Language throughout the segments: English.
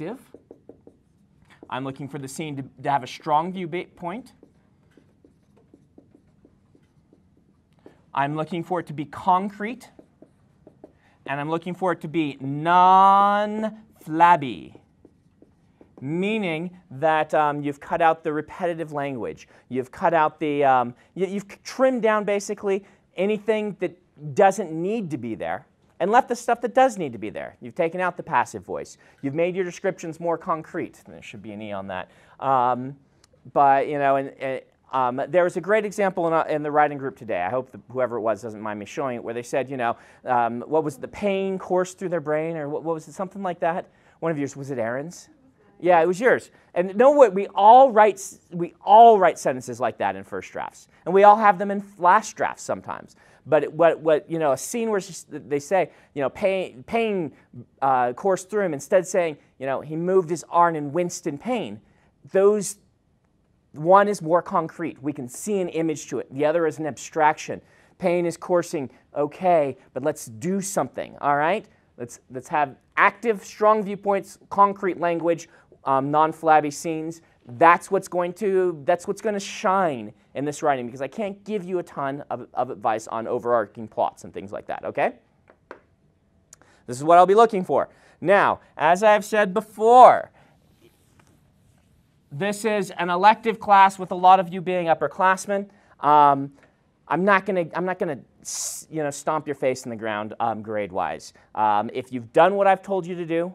active. I'm looking for the scene to have a strong viewpoint. I'm looking for it to be concrete. And I'm looking for it to be non-flabby, meaning that you've cut out the repetitive language. You've cut out the, you've trimmed down basically anything that doesn't need to be there and left the stuff that does need to be there. You've taken out the passive voice. You've made your descriptions more concrete. There should be an E on that. But, you know, there was a great example in the writing group today. I hope whoever it was doesn't mind me showing it, where they said, you know, what was the pain coursed through their brain, or what was it, something like that? One of yours, was it Aaron's? Yeah, it was yours. And know what? We all write sentences like that in first drafts, and we all have them in last drafts sometimes. But what you know, a scene where they say, you know, pain coursed through him, instead saying, you know, he moved his arm and winced in pain. Those, one is more concrete. We can see an image to it. The other is an abstraction. Pain is coursing, okay, but let's do something. All right, let's have active, strong viewpoints, concrete language, non-flabby scenes. That's what's going to shine in this writing, because I can't give you a ton of advice on overarching plots and things like that, okay? This is what I'll be looking for. Now, as I've said before, this is an elective class with a lot of you being upperclassmen. I'm not gonna you know, stomp your face in the ground grade-wise. If you've done what I've told you to do,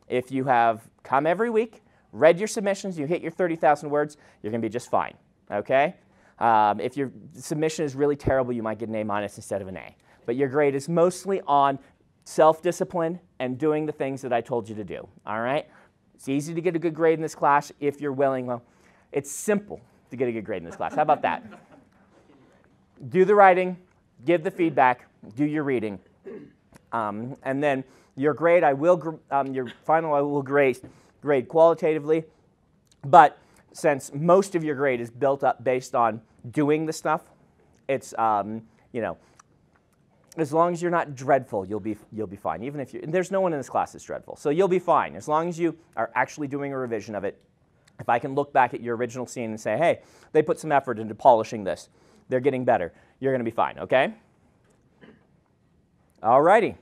if you have come every week, read your submissions, you hit your 30,000 words, you're going to be just fine, okay? If your submission is really terrible, you might get an A- instead of an A. But your grade is mostly on self-discipline and doing the things that I told you to do, all right? It's easy to get a good grade in this class if you're willing. Well, it's simple to get a good grade in this class. How about that? Do the writing, give the feedback, do your reading, and then your grade, your final I will grade qualitatively, but since most of your grade is built up based on doing the stuff, it's you know, as long as you're not dreadful, you'll be fine. Even if there's no one in this class that's dreadful, so you'll be fine as long as you are actually doing a revision of it. If I can look back at your original scene and say, hey, they put some effort into polishing this, they're getting better, you're going to be fine. Okay. All righty.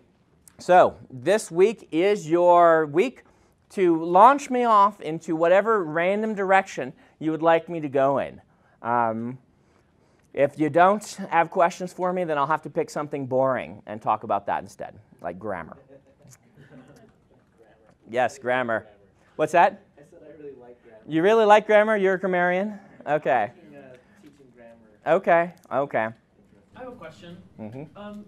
So this week is your week to launch me off into whatever random direction you would like me to go in. If you don't have questions for me, then I'll have to pick something boring and talk about that instead, like grammar. Yes, grammar. What's that? I said I really like grammar. You really like grammar? You're a grammarian? Okay. Teaching grammar. Okay, okay. I have a question. Mm-hmm.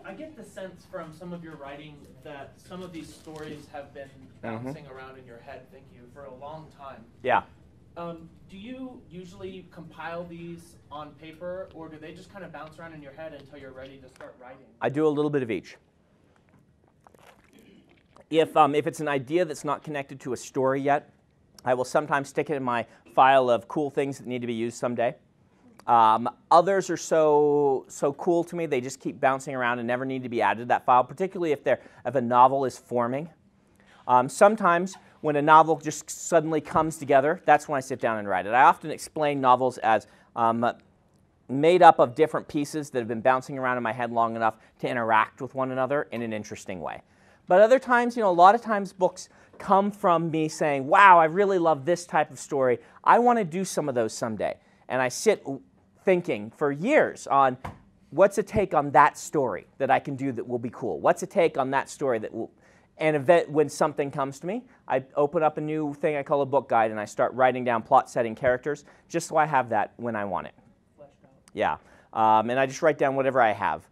I get the sense from some of your writing that some of these stories have been bouncing around in your head, thank you, for a long time. Yeah. Do you usually compile these on paper, or do they just kind of bounce around in your head until you're ready to start writing? I do a little bit of each. If it's an idea that's not connected to a story yet, I will sometimes stick it in my file of cool things that need to be used someday. Others are so cool to me, they just keep bouncing around and never need to be added to that file, particularly if a novel is forming. Sometimes when a novel just suddenly comes together, that's when I sit down and write it. I often explain novels as made up of different pieces that have been bouncing around in my head long enough to interact with one another in an interesting way. But other times, you know, a lot of times books come from me saying, wow, I really love this type of story. I want to do some of those someday. And I sit thinking for years on what's a take on that story that I can do that will be cool? What's a take on that story that will... And when something comes to me, I open up a new thing I call a book guide, and I start writing down plot, setting, characters, just so I have that when I want it. Fleshed out. Yeah, and I just write down whatever I have.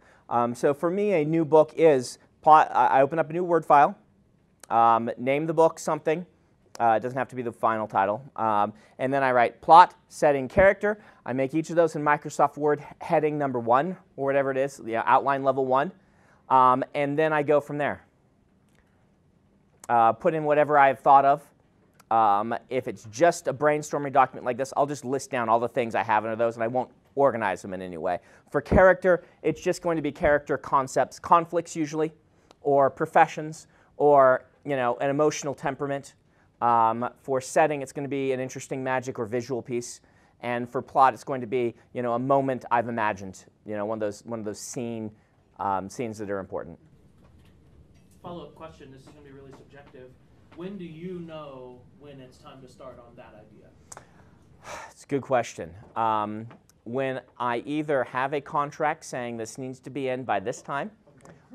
So for me, a new book is plot. I open up a new Word file, name the book something. It doesn't have to be the final title. And then I write plot, setting, character. I make each of those in Microsoft Word heading number 1, or whatever it is, outline level 1. And then I go from there. Put in whatever I've thought of. If it's just a brainstorming document like this, I'll just list down all the things I have under those, and I won't organize them in any way. For character, it's just going to be character concepts, conflicts usually, or professions, or an emotional temperament. For setting, it's going to be an interesting magic or visual piece. And for plot, it's going to be, a moment I've imagined, one of those scenes that are important. Follow-up question, this is going to be really subjective. When do you know when it's time to start on that idea? It's a good question. When I either have a contract saying this needs to be in by this time,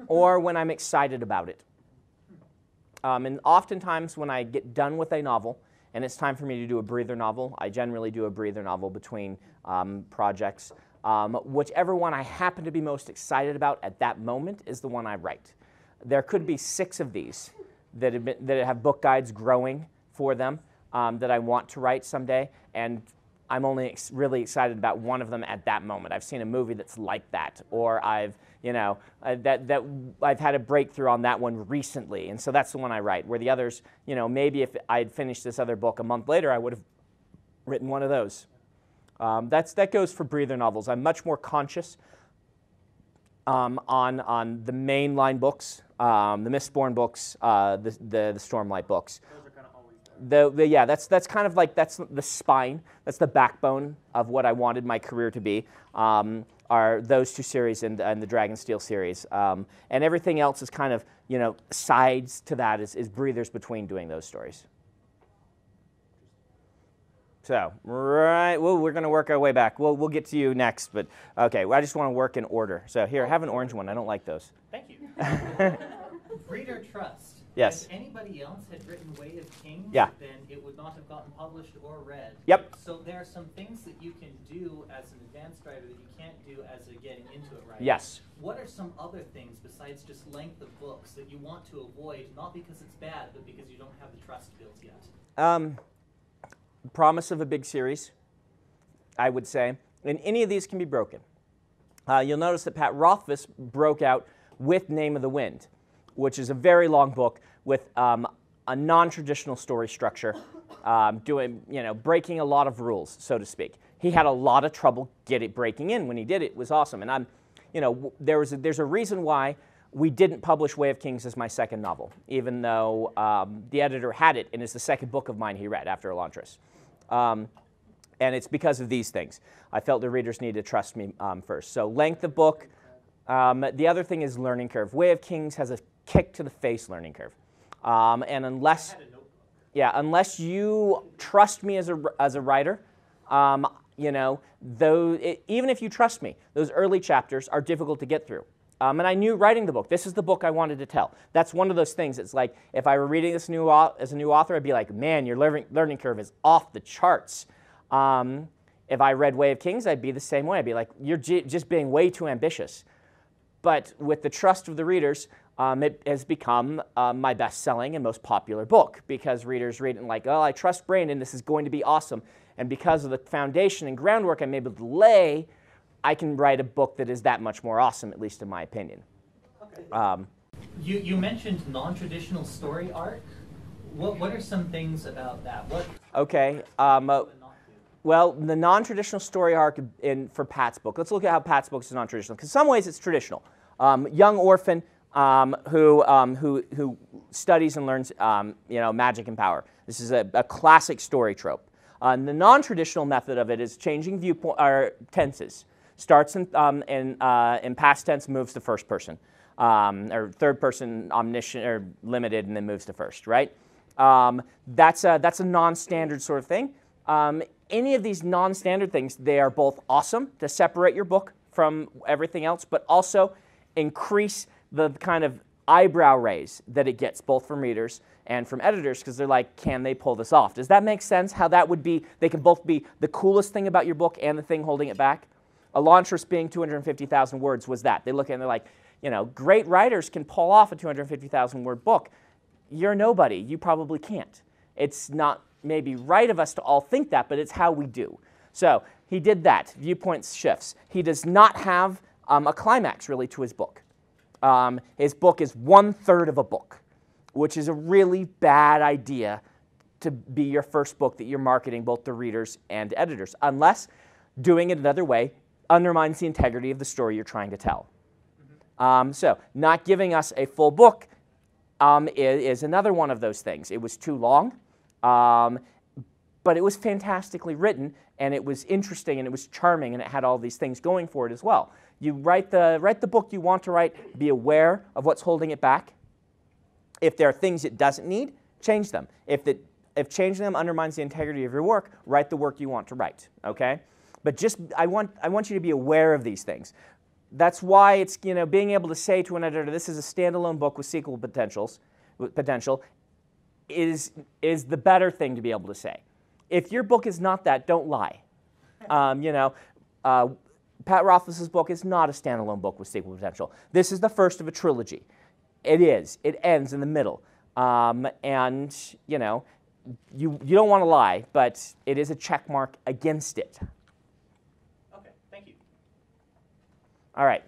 or when I'm excited about it. And oftentimes when I get done with a novel, and it's time for me to do a breather novel, I generally do a breather novel between projects. Whichever one I happen to be most excited about at that moment is the one I write. There could be 6 of these that have book guides growing for them that I want to write someday, and I'm only really excited about one of them at that moment. I've seen a movie that's like that, or I've had a breakthrough on that one recently, and so that's the one I write. Where the others, maybe if I had finished this other book a month later, I would have written one of those. That goes for breather novels. I'm much more conscious on the mainline books, the Mistborn books, the Stormlight books. Those are kind of always there. Yeah, that's kind of like, that's the spine, that's the backbone of what I wanted my career to be, are those 2 series and the Dragonsteel series. And everything else is kind of, sides to that is breathers between doing those stories. So, right, well, we're going to work our way back. We'll get to you next, but okay, well, I just want to work in order. So here, have an orange one. I don't like those. Thank you. Reader trust. Yes. If anybody else had written Way of Kings, Yeah. then it would not have gotten published or read. Yep. So there are some things that you can do as an advanced writer that you can't do as a getting into it writer. Yes. What are some other things besides just length of books that you want to avoid, not because it's bad, but because you don't have the trust built yet? Promise of a big series, I would say. And any of these can be broken. You'll notice that Pat Rothfuss broke out with Name of the Wind, which is a very long book with a non-traditional story structure, breaking a lot of rules, so to speak. He had a lot of trouble breaking in. When he did it, it was awesome. And there's a reason why we didn't publish Way of Kings as my second novel, even though the editor had it, and it's the second book of mine he read after Elantris. And it's because of these things. I felt the readers needed to trust me first. So length of book. The other thing is learning curve. Way of Kings has a kick to the face learning curve. And unless you trust me as a writer, even if you trust me, those early chapters are difficult to get through. And I knew writing the book, this is the book I wanted to tell. That's one of those things. It's like, if I were reading this as a new author, I'd be like, man, your learning curve is off the charts. If I read Way of Kings, I'd be the same way. I'd be like, you're just being way too ambitious. But with the trust of the readers, it has become my best-selling and most popular book, because readers read it and like, oh, I trust Brandon, this is going to be awesome. And because of the foundation and groundwork I'm able to lay, I can write a book that is that much more awesome, at least in my opinion. Okay. You mentioned non-traditional story arc. What are some things about that? Okay. Well, the non-traditional story arc for Pat's book. Let's look at how Pat's book is non-traditional. Because in some ways it's traditional. Young orphan who studies and learns magic and power. This is a classic story trope. The non-traditional method of it is changing tenses. Starts in past tense, moves to first person, or third person omniscient or limited, and then moves to first. Right? That's a non-standard sort of thing. Any of these non-standard things, they are both awesome to separate your book from everything else, but also increase the kind of eyebrow raise that it gets, both from readers and from editors, because they're like, can they pull this off? Does that make sense? How that would be, they can both be the coolest thing about your book and the thing holding it back? Elantris being 250,000 words was that. They look at it and they're like, great writers can pull off a 250,000 word book. You're nobody. You probably can't. It's not maybe right of us to all think that, but it's how we do. So he did that. Viewpoint shifts. He does not have a climax, really, to his book. His book is 1/3 of a book, which is a really bad idea to be your first book that you're marketing both to readers and editors, unless doing it another way undermines the integrity of the story you're trying to tell. So not giving us a full book is another one of those things. It was too long. But it was fantastically written, and it was interesting, and it was charming, and it had all these things going for it as well. You write the book you want to write, be aware of what's holding it back. If there are things it doesn't need, change them. If changing them undermines the integrity of your work, write the work you want to write, okay? But I want you to be aware of these things. That's why it's, being able to say to an editor, this is a standalone book with sequel potential is the better thing to be able to say. If your book is not that, don't lie. Pat Rothfuss's book is not a standalone book with sequel potential. This is the first of a trilogy. It is. It ends in the middle. And, you don't want to lie, but it is a check mark against it. Okay, thank you. All right.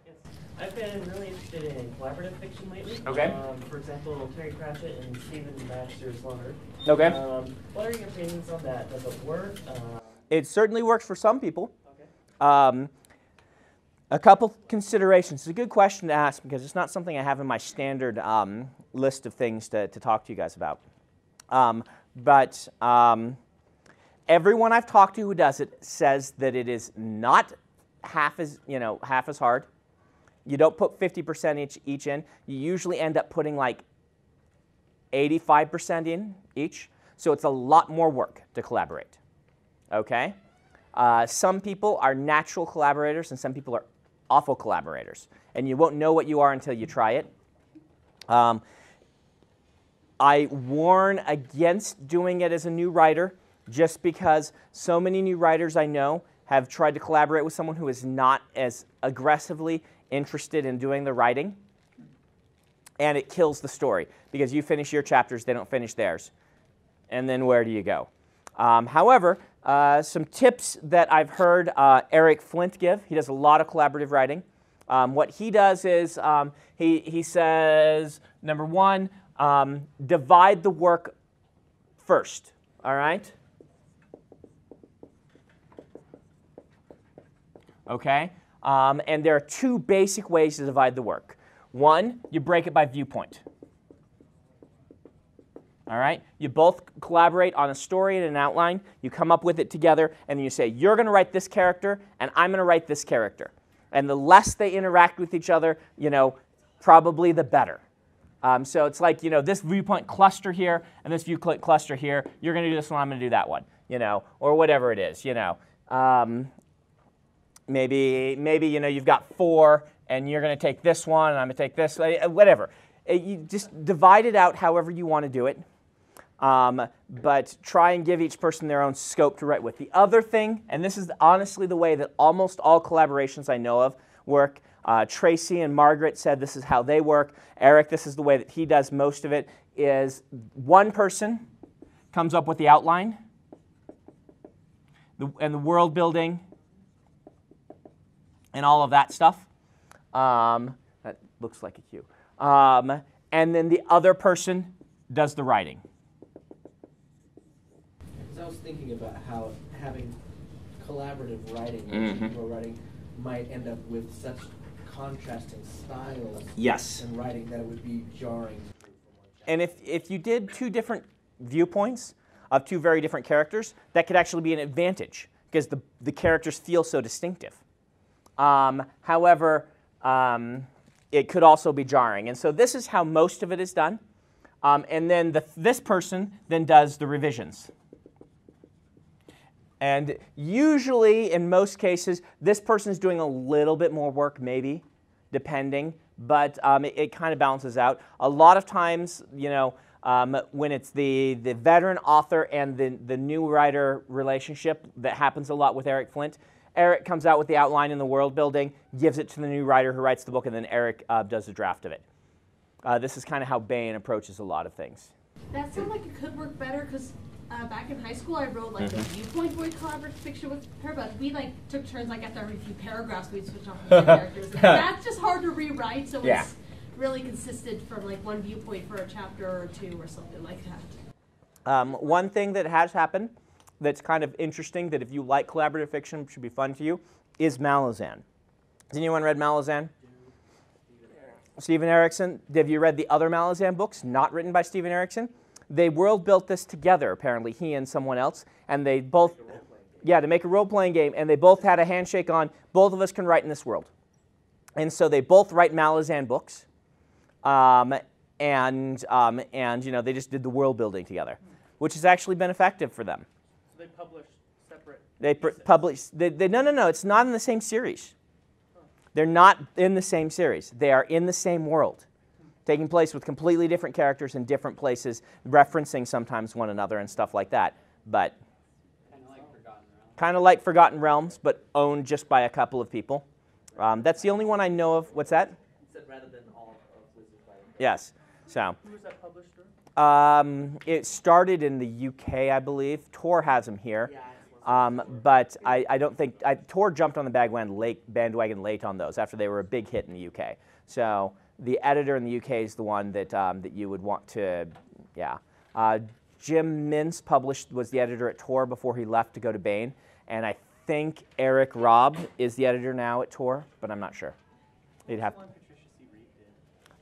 Yes. I've been really interested in collaborative fiction lately. Okay. For example, Terry Pratchett and Stephen Baxter's Loner. Okay. What are your opinions on that? Does it work? It certainly works for some people. Okay. A couple considerations. It's a good question to ask because it's not something I have in my standard list of things to talk to you guys about. But everyone I've talked to who does it says that it is not half as hard. You don't put 50% each in. You usually end up putting like 85% in each. So it's a lot more work to collaborate. Okay? Some people are natural collaborators and some people are awful collaborators. And you won't know what you are until you try it. I warn against doing it as a new writer just because so many new writers I know have tried to collaborate with someone who is not as aggressively interested in doing the writing. And it kills the story because you finish your chapters, they don't finish theirs. And then where do you go? However, some tips that I've heard Eric Flint give. He does a lot of collaborative writing. What he does is he says, number one, divide the work first, all right? Okay? And there are two basic ways to divide the work. One, you break it by viewpoint. All right? You both collaborate on a story and an outline. You come up with it together, and then you say, you're going to write this character, and I'm going to write this character. And the less they interact with each other, probably the better. So it's like, this viewpoint cluster here and this viewpoint cluster here. You're going to do this one, I'm going to do that one, or whatever it is, Maybe you've got 4, and you're going to take this one, and I'm going to take this, whatever. You just divide it out however you want to do it. But try and give each person their own scope to write with. The other thing, and this is honestly the way that almost all collaborations I know of work, Tracy and Margaret said this is how they work. Eric, this is the way that he does most of it, is one person comes up with the outline and the world building and all of that stuff. That looks like a cue. And then the other person does the writing. I was thinking about how having collaborative writing, writing, might end up with such contrasting styles in writing that it would be jarring. And if you did 2 different viewpoints of 2 very different characters, that could actually be an advantage because the characters feel so distinctive. However, it could also be jarring. And so this is how most of it is done. And then this person then does the revisions. And usually, in most cases, this person is doing a little bit more work, maybe, depending, but it kind of balances out. A lot of times, when it's the veteran author and the new writer relationship, that happens a lot with Eric Flint. Eric comes out with the outline and the world building, gives it to the new writer who writes the book, and then Eric does the draft of it. This is kind of how Bain approaches a lot of things. That sounds like it could work better because back in high school I wrote like a viewpoint where we collaborative fiction with her, but we took turns after every few paragraphs we'd switch off the characters. And that's just hard to rewrite, so it's really consistent from one viewpoint for a chapter or 2 or something like that. One thing that has happened that's kind of interesting, that if you like collaborative fiction should be fun to you, is Malazan. Has anyone read Malazan? Stephen Erickson. Have you read the other Malazan books not written by Stephen Erickson? they world built this together, apparently, he and someone else, and they both, to make a role-playing game, and they both had a handshake on, both of us can write in this world. And so they both write Malazan books, and you know, they just did the world building together, which has actually been effective for them. So they publish separate. They publish. No. It's not in the same series. They're not in the same series. They are in the same world, taking place with completely different characters in different places, referencing sometimes one another and stuff like that. But kind of like Forgotten Realms, but owned just by a couple of people. That's the only one I know of. What's that? You said rather than all of Wizards by Yes. So. Who was that published through? It started in the UK, I believe. Tor has them here. But I don't think Tor jumped on the bandwagon late on those after they were a big hit in the UK. So the editor in the UK is the one that you would want to, Jim Mintz was the editor at Tor before he left to go to Baen, and I think Eric Robb is the editor now at Tor, but I'm not sure. You'd have.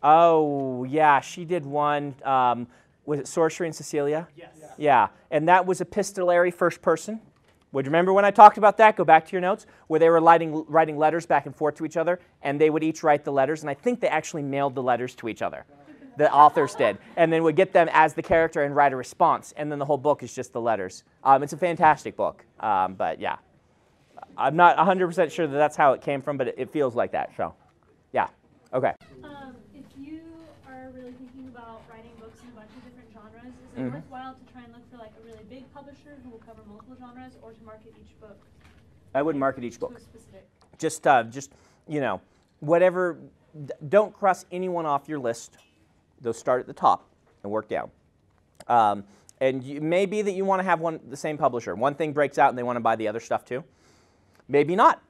Oh yeah, she did one. Was it Sorcery and Cecilia? Yes. Yeah, and that was epistolary first person. Would you remember when I talked about that? Go back to your notes, where they were writing letters back and forth to each other, and they would each write the letters, and I think they actually mailed the letters to each other. The authors did, and then would get them as the character and write a response, and then the whole book is just the letters. It's a fantastic book, but yeah. I'm not 100% sure that that's how it came from, but it feels like that, so yeah. Okay. If you are really thinking about writing books in a bunch of different genres, is it worthwhile to try and look for like a really big publisher who will cover multiple genres, or to market each book? I would market each book. To a specific. Just you know, whatever. Don't cross anyone off your list. They'll start at the top and work down. And it may be that you want to have the same publisher. One thing breaks out and they want to buy the other stuff too. Maybe not.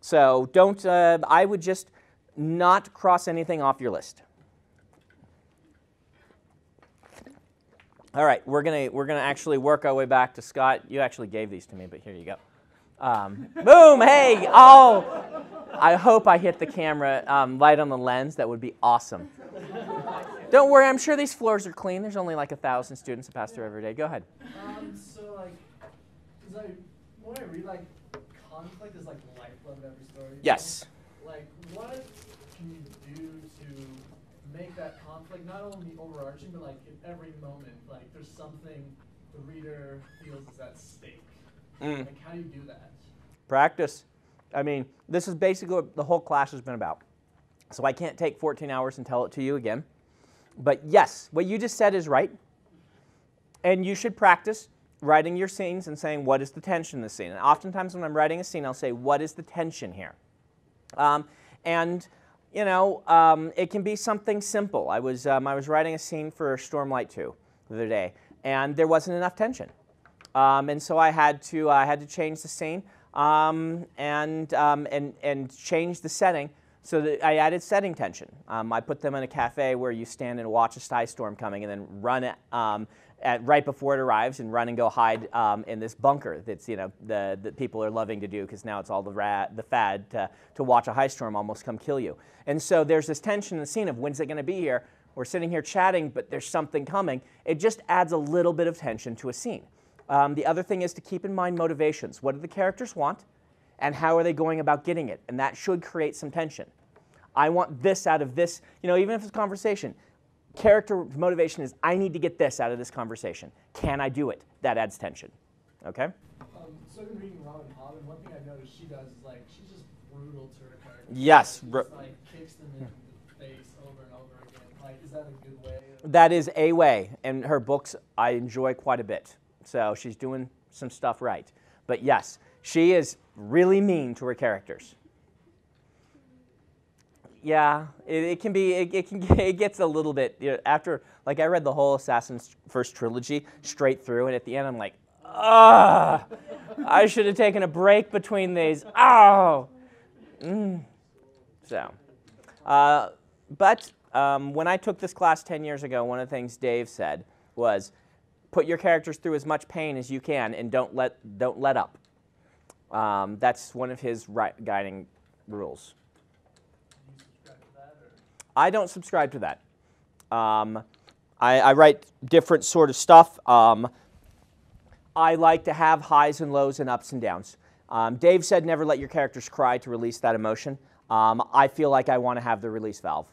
So don't. I would just not cross anything off your list. All right, we're gonna actually work our way back to Scott. You actually gave these to me, but here you go. Boom! Hey! Oh! I hope I hit the camera light on the lens. That would be awesome. Don't worry, I'm sure these floors are clean. There's only like 1,000 students that pass through every day. Go ahead. So like, when I read like, conflict is like the lifeblood of every story. Yes. Like, what can you do to make that conflict not only overarching, but like in every moment, like there's something the reader feels is at stake. Like, how do you do that? Practice. I mean, this is basically what the whole class has been about. So I can't take 14 hours and tell it to you again. But yes, what you just said is right. And you should practice writing your scenes and saying, what is the tension in the scene? And oftentimes when I'm writing a scene, I'll say, what is the tension here? And you know, it can be something simple. I was writing a scene for Stormlight 2 the other day, and there wasn't enough tension. And so I had to change the scene and change the setting so that I added setting tension. I put them in a cafe where you stand and watch a ice storm coming, and then run it right before it arrives, and run and go hide in this bunker that's that people are loving to do, because now it's all the fad to watch a ice storm almost come kill you. And so there's this tension in the scene of when's it going to be here. We're sitting here chatting, but there's something coming. It just adds a little bit of tension to a scene. The other thing is to keep in mind motivations. What do the characters want, and how are they going about getting it? And that should create some tension. I want this out of this, even if it's conversation. Character motivation is, I need to get this out of this conversation. Can I do it? That adds tension. Okay? So I've been reading Robin Hobb, and one thing I've noticed she does is like, she's just brutal to her characters. Yes. She just like kicks them in the face over and over again. Like, is that a good way? That is a way, and her books I enjoy quite a bit. So she's doing some stuff right. But yes, she is really mean to her characters. Yeah, it can be. It gets a little bit after. Like I read the whole Assassin's first trilogy straight through, and at the end I'm like, ah, I should have taken a break between these. Oh, so. But when I took this class 10 years ago, one of the things Dave said was, put your characters through as much pain as you can, and don't let up. That's one of his guiding rules. Do you subscribe to that, or? I don't subscribe to that. I write different sort of stuff. I like to have highs and lows and ups and downs. Dave said never let your characters cry to release that emotion. I feel like I want to have the release valve,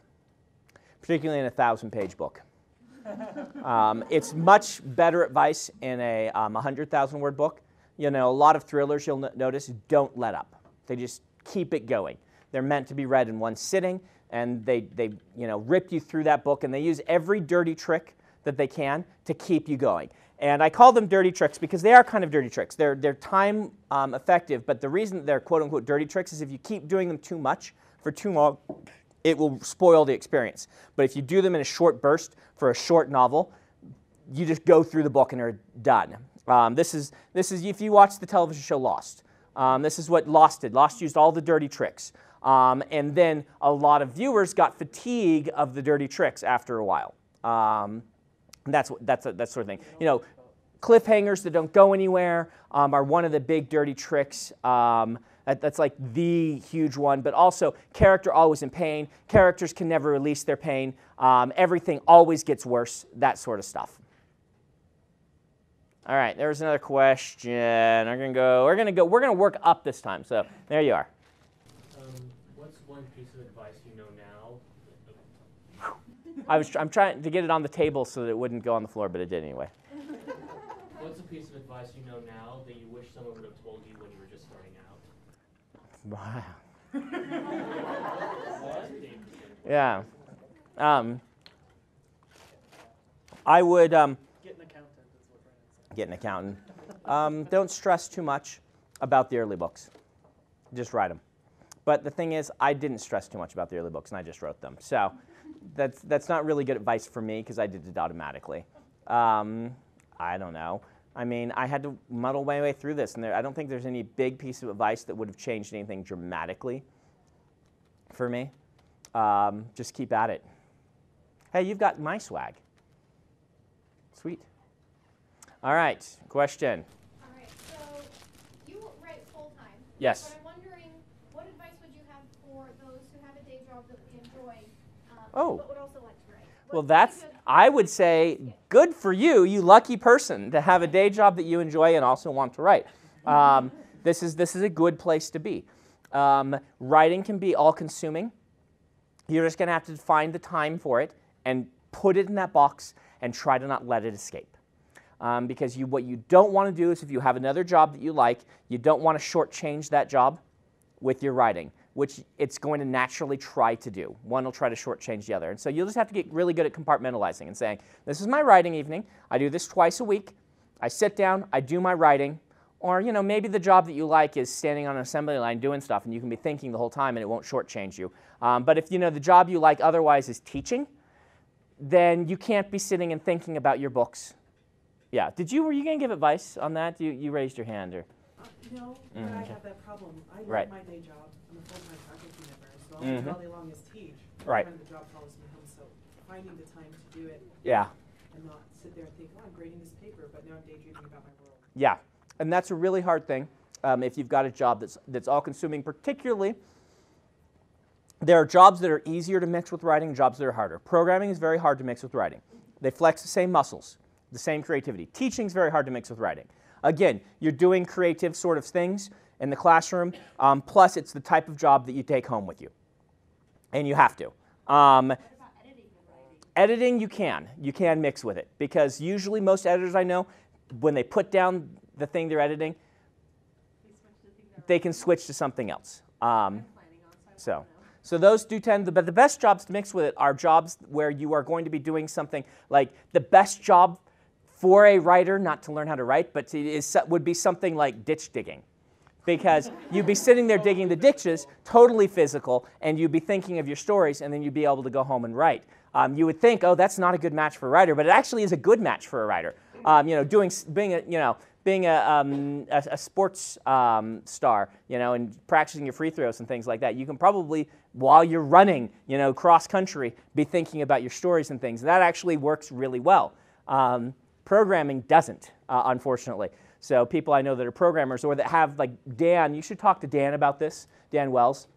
particularly in a 1,000-page book. It's much better advice in a 100,000-word book. You know, a lot of thrillers you'll notice don't let up. They just keep it going. They're meant to be read in one sitting, and they rip you through that book, and they use every dirty trick that they can to keep you going. And I call them dirty tricks because they are kind of dirty tricks. They're time effective, but the reason they're quote-unquote dirty tricks is if you keep doing them too much for too long, it will spoil the experience. But if you do them in a short burst for a short novel, you just go through the book and are done. This is if you watch the television show Lost. This is what Lost did. Lost used all the dirty tricks. And then a lot of viewers got fatigue of the dirty tricks after a while. That sort of thing. You know, cliffhangers that don't go anywhere are one of the big dirty tricks. That's like the huge one. But also, character always in pain. Characters can never release their pain. Everything always gets worse. That sort of stuff. All right, there's another question. We're gonna work up this time. So there you are. What's one piece of advice you know now? I'm trying to get it on the table so that it wouldn't go on the floor, but it did anyway. What's a piece of advice you know now that you wish someone would have told you when you were just starting out? Wow. Yeah. I would Get an accountant is what Brandon said. get an accountant. Don't stress too much about the early books. Just write them. But the thing is, I didn't stress too much about the early books, and I just wrote them. So that's not really good advice for me because I did it automatically. I don't know. I mean, I had to muddle my way through this, and I don't think there's any big piece of advice that would have changed anything dramatically for me. Just keep at it. Hey, you've got my swag. Sweet. All right, question. All right, so you write full-time. Yes. But I'm wondering, what advice would you have for those who have a day job that they enjoy, Oh. but would also like to write? Well, I would say, good for you, you lucky person, to have a day job that you enjoy and also want to write. This is a good place to be. Writing can be all-consuming. You're just going to have to find the time for it and put it in that box and try to not let it escape. Because what you don't want to do is if you have another job that you like, you don't want to shortchange that job with your writing, which it's going to naturally try to do. One will try to shortchange the other. And so you'll just have to get really good at compartmentalizing and saying, this is my writing evening. I do this twice a week. I sit down, I do my writing. Or, you know, maybe the job that you like is standing on an assembly line doing stuff, and you can be thinking the whole time, and it won't shortchange you. But if, you know, the job you like otherwise is teaching, then you can't be sitting and thinking about your books. Yeah. Were you going to give advice on that? You raised your hand, or? No, but I have that problem. I love Right. my day job. I'm a full-time faculty member, so all I do all day long is teach. Right. And the job follows me home, so finding the time to do it Yeah. and not sit there and think, oh, I'm grading this paper, but now I'm daydreaming about my world. Yeah. And that's a really hard thing if you've got a job that's all-consuming. Particularly, there are jobs that are easier to mix with writing, jobs that are harder. Programming is very hard to mix with writing. They flex the same muscles, the same creativity. Teaching is very hard to mix with writing. Again, you're doing creative sort of things in the classroom, plus it's the type of job that you take home with you. And you have to. What about editing and writing? Editing, you can mix with it. Because usually most editors I know, when they put down the thing they're editing, they can switch to something else. So those do tend, but the best jobs to mix with it are jobs where you are going to be doing something like the best job for a writer, not to learn how to write, but would be something like ditch digging. Because you'd be sitting there digging the ditches, totally physical, and you'd be thinking of your stories, and then you'd be able to go home and write. You would think, oh, that's not a good match for a writer, but it actually is a good match for a writer. Being a sports star, and practicing your free throws and things like that, you can probably, while you're running, cross country, be thinking about your stories and things. And that actually works really well. Programming doesn't, unfortunately. So people I know that are programmers or that have, like Dan, you should talk to Dan about this, Dan Wells.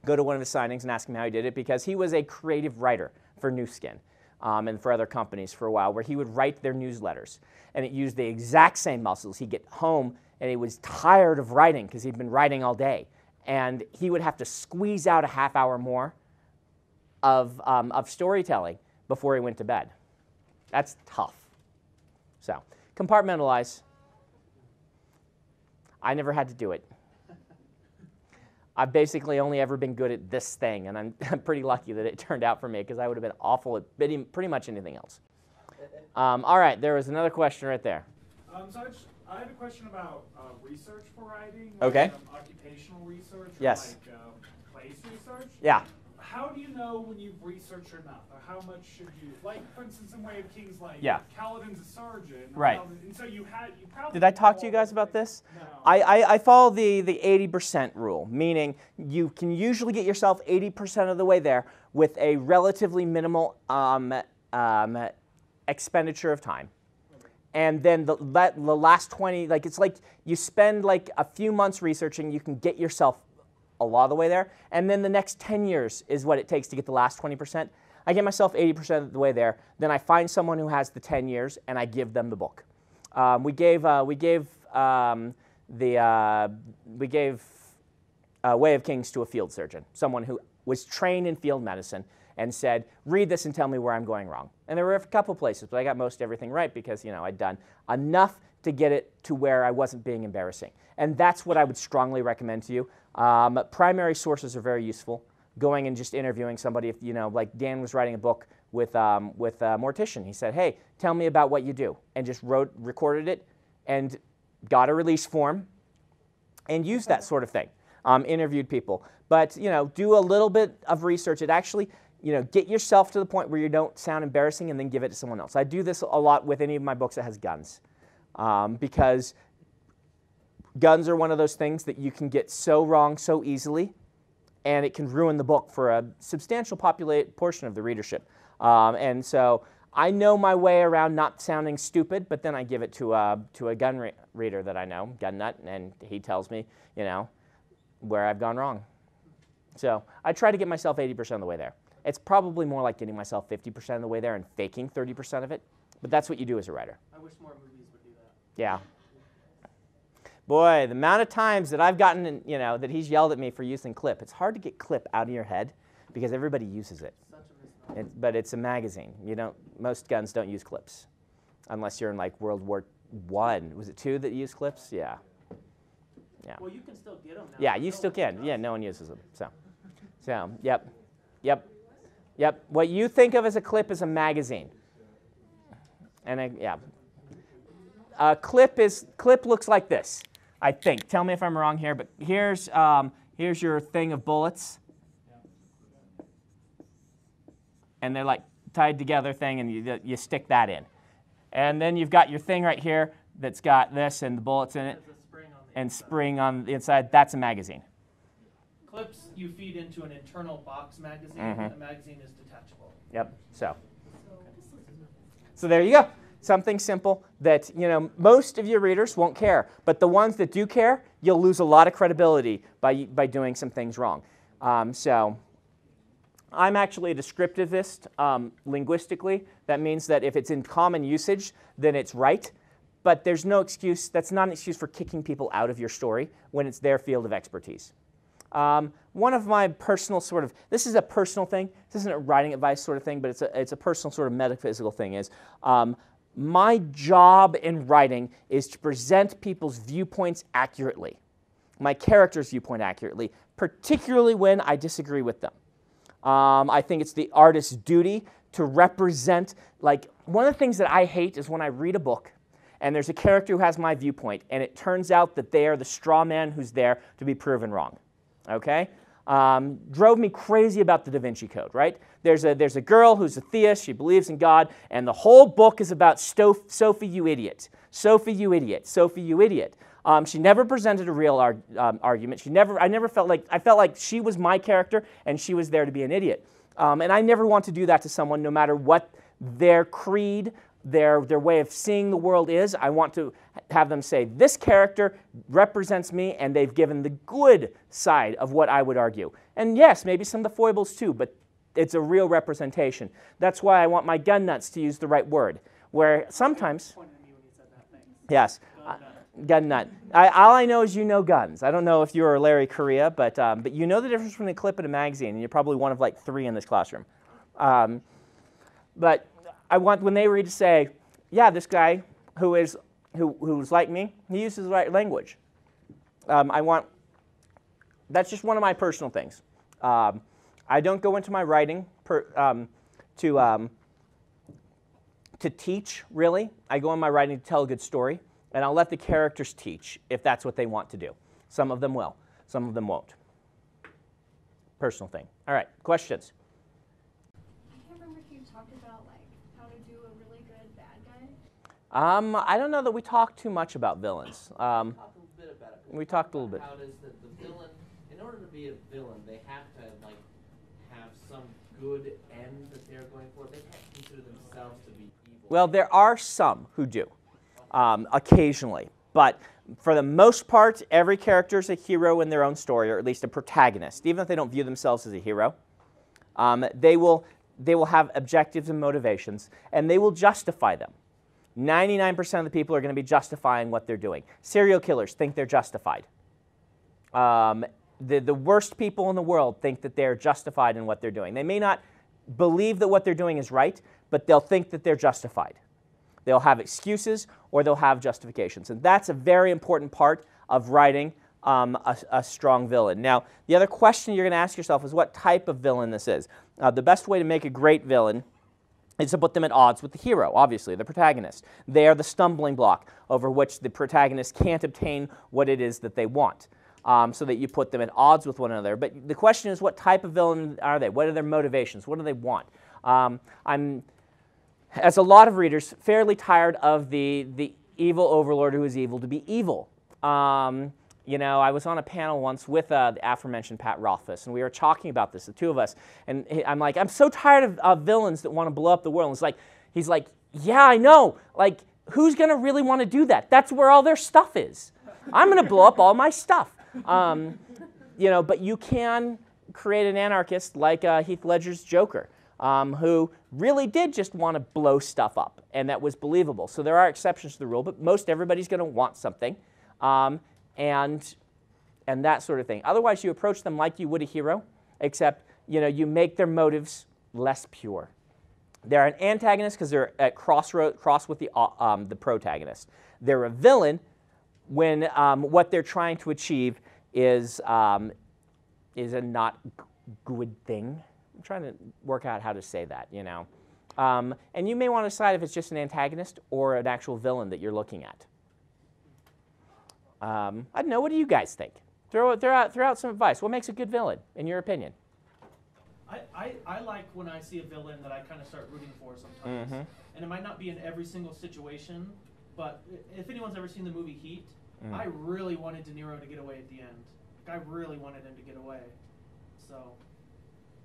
Go to one of his signings and ask him how he did it, because he was a creative writer for New Skin. and for other companies for a while, where he would write their newsletters. And it used the exact same muscles. He'd get home, and he was tired of writing because he'd been writing all day. And he would have to squeeze out a half hour more of storytelling before he went to bed. That's tough. So, compartmentalize. I never had to do it. I've basically only ever been good at this thing, and I'm pretty lucky that it turned out for me, because I would have been awful at pretty much anything else. All right, there was another question right there. I had a question about research for writing. Okay. Occupational research. Yes. Or place research. Yeah. How do you know when you've researched enough? Or how much should you, like, for instance, in Way of Kings, like, yeah. Kaladin's a surgeon. Right. And so you probably. Did I talk to you guys about this? No. I follow the 80% rule, meaning you can usually get yourself 80% of the way there with a relatively minimal expenditure of time. And then the last 20, like, it's like you spend like a few months researching, you can get yourself a lot of the way there, and then the next 10 years is what it takes to get the last 20%. I get myself 80% of the way there, then I find someone who has the 10 years, and I give them the book. We gave Way of Kings to a field surgeon, someone who was trained in field medicine, and said, read this and tell me where I'm going wrong. And there were a couple places, but I got most everything right because, you know, I'd done enough to get it to where I wasn't being embarrassing. And that's what I would strongly recommend to you. Primary sources are very useful. Going and just interviewing somebody, if you know, like Dan was writing a book with a mortician. He said, hey, tell me about what you do. And just recorded it and got a release form and used that sort of thing. Interviewed people. But, you know, do a little bit of research. It actually, you know, get yourself to the point where you don't sound embarrassing and then give it to someone else. I do this a lot with any of my books that has guns. Because guns are one of those things that you can get so wrong so easily, and it can ruin the book for a substantial portion of the readership. And so I know my way around not sounding stupid, but then I give it to a gun reader that I know, gun nut, and he tells me, you know, where I've gone wrong. So I try to get myself 80% of the way there. It's probably more like getting myself 50% of the way there and faking 30% of it, but that's what you do as a writer. I wish more movies would do that. Yeah. Boy, the amount of times that I've gotten, you know, that he's yelled at me for using clip. It's hard to get clip out of your head because everybody uses it. But it's a magazine. You don't. Most guns don't use clips, unless you're in like World War I. Was it II that used clips? Yeah. Yeah. Well, you can still get them now. Yeah, you still can. Yeah, no one uses them. So, yep. What you think of as a clip is a magazine. And yeah. Clip looks like this, I think. Tell me if I'm wrong here, but here's your thing of bullets. And they're like tied together thing, and you stick that in. And then you've got your thing right here that's got this and the bullets in it, and spring on the inside. That's a magazine. Clips you feed into an internal box magazine, and the magazine is detachable. Yep. So there you go. Something simple that, you know, most of your readers won't care, but the ones that do care, you'll lose a lot of credibility by doing some things wrong. So I'm actually a descriptivist linguistically. That means that if it's in common usage, then it's right. But there's no excuse. That's not an excuse for kicking people out of your story when it's their field of expertise. One of my personal sort of, this is a personal thing. This isn't a writing advice sort of thing, but it's a personal sort of metaphysical thing is, my job in writing is to present people's viewpoints accurately, my character's viewpoint accurately, particularly when I disagree with them. I think it's the artist's duty to represent, like, one of the things that I hate is when I read a book and there's a character who has my viewpoint and it turns out that they are the straw man who's there to be proven wrong, okay? Drove me crazy about the Da Vinci Code, right? There's a girl who's a theist, she believes in God, and the whole book is about Sophie, you idiot. Sophie, you idiot. Sophie, you idiot. She never presented a real argument. I felt like she was my character and she was there to be an idiot. And I never want to do that to someone, no matter what their creed, their way of seeing the world is. I want to have them say, this character represents me, and they've given the good side of what I would argue. And yes, maybe some of the foibles too, but it's a real representation. That's why I want my gun nuts to use the right word. Where sometimes, yes, gun nut. All I know is you know guns. I don't know if you're Larry Correa, but you know the difference between a clip and a magazine, and you're probably one of like 3 in this classroom. But I want when they read to say, yeah, this guy who's like me, he uses the right language. That's just one of my personal things. I don't go into my writing to teach, really. I go in my writing to tell a good story, and I'll let the characters teach if that's what they want to do. Some of them will, some of them won't. Personal thing. All right, questions? I can't remember if you talked about like how to do a really good bad guy. I don't know that we talked too much about villains. We talked a little bit about it. We talked a little bit. How does the villain, in order to be a villain, they have to like have some good end that they're going for. They can't consider themselves to be evil. Well, there are some who do, occasionally. But for the most part, every character is a hero in their own story, or at least a protagonist. Even if they don't view themselves as a hero, they will have objectives and motivations, and they will justify them. 99% of the people are going to be justifying what they're doing. Serial killers think they're justified. The worst people in the world think that they're justified in what they're doing. They may not believe that what they're doing is right, but they'll think that they're justified. They'll have excuses or they'll have justifications. And that's a very important part of writing a strong villain. Now, the other question you're going to ask yourself is what type of villain this is. The best way to make a great villain is to put them at odds with the hero, obviously, the protagonist. They are the stumbling block over which the protagonist can't obtain what it is that they want, so that you put them at odds with one another. But the question is, what type of villain are they? What are their motivations? What do they want? I'm, as a lot of readers, fairly tired of the evil overlord who is evil to be evil. You know, I was on a panel once with the aforementioned Pat Rothfuss, and we were talking about this, the two of us, and I'm like, I'm so tired of villains that want to blow up the world. And he's like, yeah, I know. Like, who's going to really want to do that? That's where all their stuff is. I'm going to blow up all my stuff. You know, but you can create an anarchist like Heath Ledger's Joker, who really did just want to blow stuff up, and that was believable. So there are exceptions to the rule, but most everybody's going to want something. And that sort of thing. Otherwise, you approach them like you would a hero, except you make their motives less pure. They're an antagonist because they're at cross with the protagonist. They're a villain when what they're trying to achieve is a not good thing. I'm trying to work out how to say that, and you may want to decide if it's just an antagonist or an actual villain that you're looking at. I don't know. What do you guys think? Throw out some advice. What makes a good villain, in your opinion? I like when I see a villain that I kind of start rooting for sometimes. Mm-hmm. And it might not be in every single situation, but if anyone's ever seen the movie Heat, I really wanted De Niro to get away at the end. Like, I really wanted him to get away. So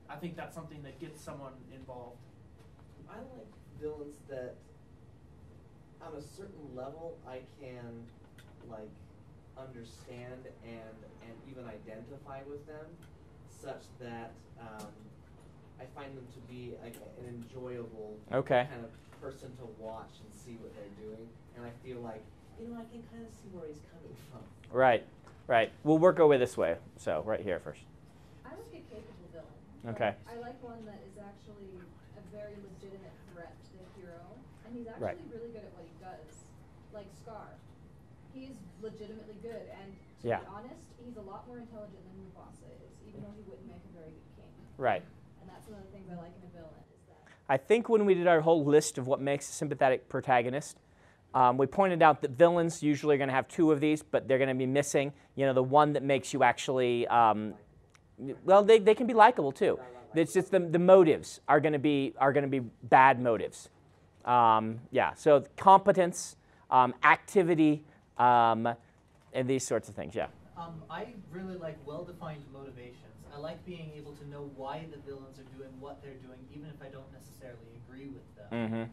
I think that's something that gets someone involved. I like villains that, on a certain level, I can, like, understand and even identify with them, such that I find them to be like an enjoyable kind of person to watch and see what they're doing, and I feel like I can kind of see where he's coming from. Right. We'll work our way this way. So right here first. I like a capable villain. Okay. I like one that is actually a very legitimate threat to the hero, and he's actually really good at what he does, like Scar. He's legitimately good, and to be honest, he's a lot more intelligent than Mufasa is, even though he wouldn't make a very good king. Right. And that's one of the things I like in a villain is that. I think when we did our whole list of what makes a sympathetic protagonist, we pointed out that villains usually are going to have 2 of these, but they're going to be missing, the one that makes you actually, well, they can be likable too. It's just the motives are going to be bad motives. So competence, activity. And these sorts of things, yeah. I really like well-defined motivations. I like being able to know why the villains are doing what they're doing, even if I don't necessarily agree with them. Mm-hmm.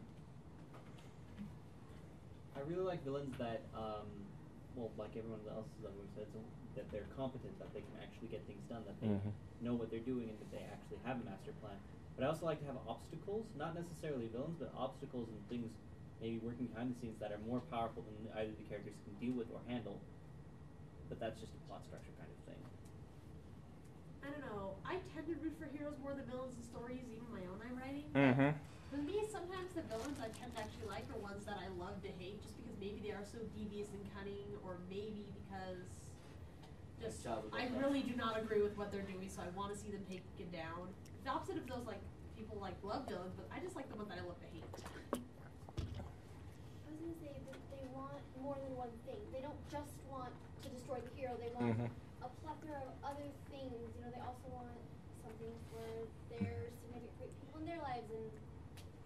I really like villains that, well, like everyone else we've said, that they're competent, that they can actually get things done, that they know what they're doing, and that they actually have a master plan. But I also like to have obstacles, not necessarily villains, but obstacles and things maybe working behind the scenes that are more powerful than either the characters can deal with or handle. But that's just a plot structure kind of thing. I don't know. I tend to root for heroes more than villains in stories, even my own I'm writing. Mm-hmm. For me, sometimes the villains I tend to actually like are ones that I love to hate, just because maybe they are so devious and cunning, or maybe because just I really do not agree with what they're doing, so I want to see them taken down. The opposite of those, like people like love villains, but I just like the ones that I love to hate. I was gonna say that they want more than one thing. They don't just want to destroy the hero. They want a plethora of other things. You know, they also want something for their significant people in their lives, and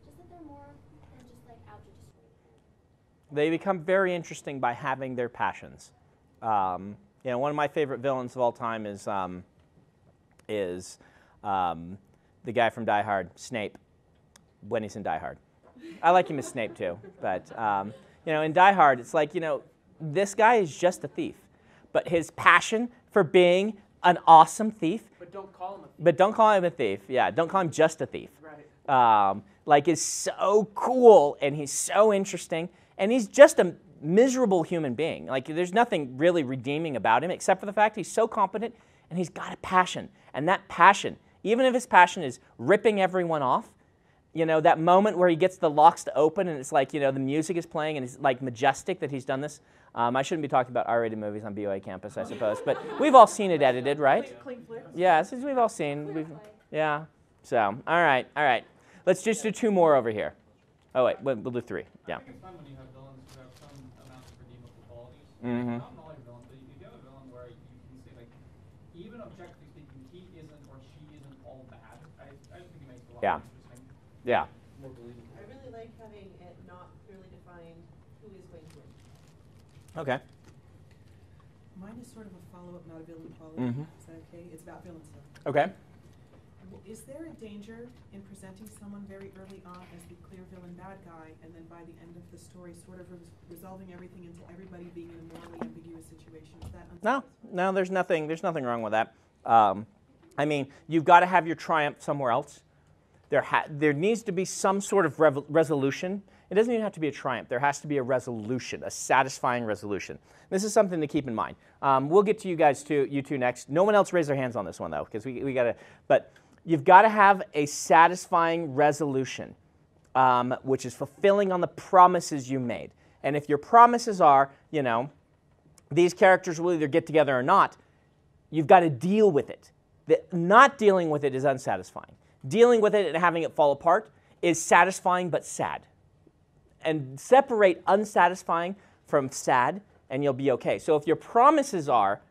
just that they're more than just like out to destroy the hero. They become very interesting by having their passions. You know, one of my favorite villains of all time is the guy from Die Hard, Snape, when he's in Die Hard. I like him as Snape too, but you know, in Die Hard, it's like, you know, this guy is just a thief, but his passion for being an awesome thief. But don't call him a thief. But don't call him a thief. Yeah, don't call him just a thief. Right. Like, is so cool, and he's so interesting, and he's just a miserable human being. Like, there's nothing really redeeming about him except for the fact he's so competent and he's got a passion. And that passion, even if his passion is ripping everyone off, you know, that moment where he gets the locks to open and it's like, you know, the music is playing and it's like majestic that he's done this. I shouldn't be talking about R-rated movies on BOA campus, I suppose, but we've all seen it edited, right? Yeah, since we've all seen. Yeah. So, all right. Let's just do two more over here. Oh wait, we'll do three. Yeah. I think it's fun when you have villains who have some amount of redeemable qualities. Mm-hmm. Not all villains, but if you have a villain where you can say, like, even objectively speaking, he isn't or she isn't all bad. I just think it makes it a lot more interesting. Yeah. More believable. I really like having it not clearly defined who is going to win. Okay. Mine is sort of a follow-up, not a villain follow-up. Is that okay? It's about villain stuff. Okay. Is there a danger in presenting someone very early on as the clear villain bad guy, and then by the end of the story sort of resolving everything into everybody being in a morally ambiguous situation? Is that No, there's nothing wrong with that. I mean, you've got to have your triumph somewhere else. There needs to be some sort of resolution. It doesn't even have to be a triumph. There has to be a resolution, a satisfying resolution. This is something to keep in mind. We'll get to you two next. No one else raised their hands on this one though, because we got to. But you've got to have a satisfying resolution, which is fulfilling on the promises you made. And if your promises are, you know, these characters will either get together or not, you've got to deal with it. Not dealing with it is unsatisfying. Dealing with it and having it fall apart is satisfying but sad. And separate unsatisfying from sad, and you'll be okay. So if your promises are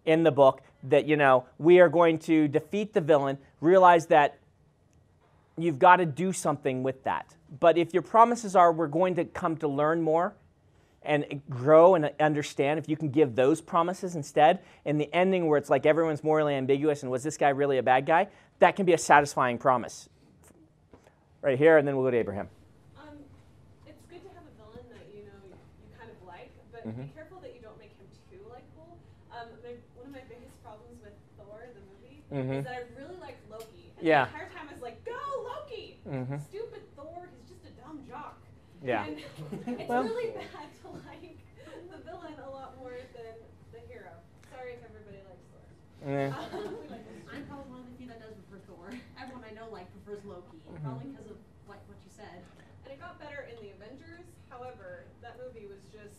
in the book that, you know, we are going to defeat the villain, realize that you've got to do something with that. But if your promises are we're going to come to learn more and grow and understand, if you can give those promises instead, in the ending where it's like everyone's morally ambiguous and was this guy really a bad guy, that can be a satisfying promise. Right here, and then we'll go to Abraham. It's good to have a villain that you know you kind of like, but be careful that you don't make him too likable. One of my biggest problems with Thor, the movie, is that I really like Loki. And the entire time I was like, go Loki! Stupid Thor, he's just a dumb jock. Yeah. And it's really bad to like the villain a lot more than the hero. Sorry if everybody likes Thor. I'm probably one of the few that does prefer Thor. Everyone I know prefers Loki, probably because of what you said. And it got better in the Avengers. However, that movie was just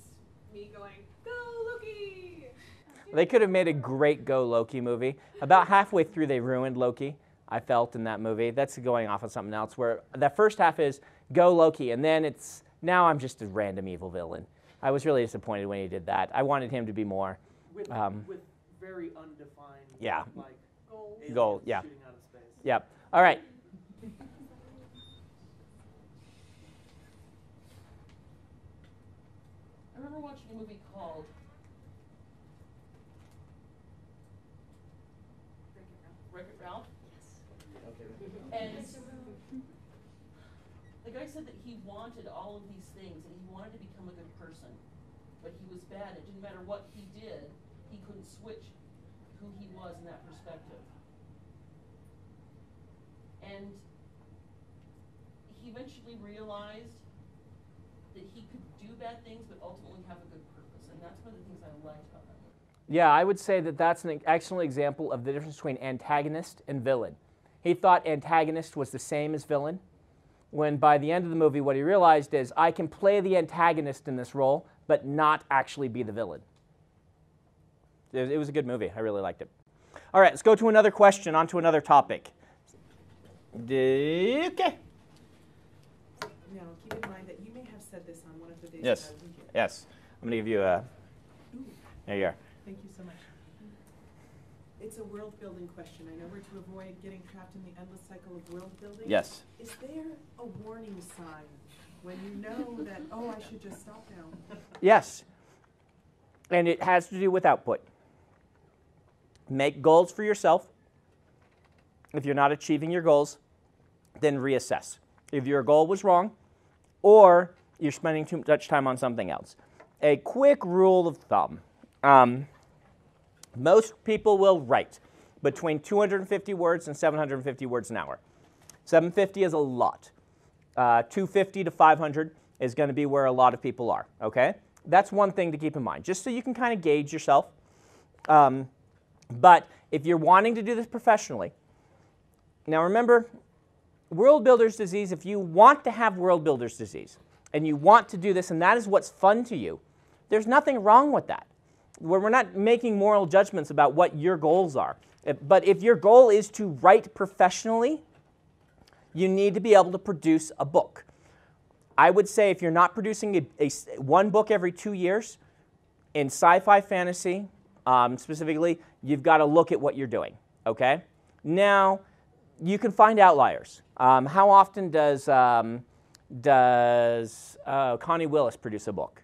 me going, go Loki! They could have made a great Go Loki movie. About halfway through, they ruined Loki, I felt, in that movie. That's going off on something else, where that first half is go Loki, and then it's, now I'm just a random evil villain. I was really disappointed when he did that. I wanted him to be more. With very undefined, like, goal, yeah. shooting out of space. Yep. All right. I remember watching a movie called Wreck-It Ralph. And the guy said that he wanted all of these things, and he wanted to become a good person, but he was bad. It didn't matter what he did, he couldn't switch who he was in that perspective. And eventually realized that he could do bad things, but ultimately have a good purpose, and that's one of the things I liked about that movie. Yeah, I would say that that's an excellent example of the difference between antagonist and villain. He thought antagonist was the same as villain, when by the end of the movie what he realized is, I can play the antagonist in this role, but not actually be the villain. It was a good movie. I really liked it. All right, let's go to another question, on to another topic. Okay. Now, keep in mind that you may have said this on one of the days Yes. that I wasn't here. Yes. I'm going to give you a... There you are. Thank you so much. It's a world-building question. I know we're to avoid getting trapped in the endless cycle of world building. Yes. Is there a warning sign when you know that, oh, I should just stop now? Yes. And it has to do with output. Make goals for yourself. If you're not achieving your goals, then reassess. If your goal was wrong, or you're spending too much time on something else. A quick rule of thumb. Most people will write between 250 words and 750 words an hour. 750 is a lot. 250 to 500 is going to be where a lot of people are, okay? That's one thing to keep in mind, just so you can kind of gauge yourself. But if you're wanting to do this professionally, now remember, world builder's disease, if you want to have world builder's disease, and you want to do this, and that is what's fun to you, there's nothing wrong with that. We're not making moral judgments about what your goals are. But if your goal is to write professionally, you need to be able to produce a book. I would say if you're not producing one book every 2 years, in sci-fi fantasy specifically, you've got to look at what you're doing, okay? Now, you can find outliers. How often does Connie Willis produce a book?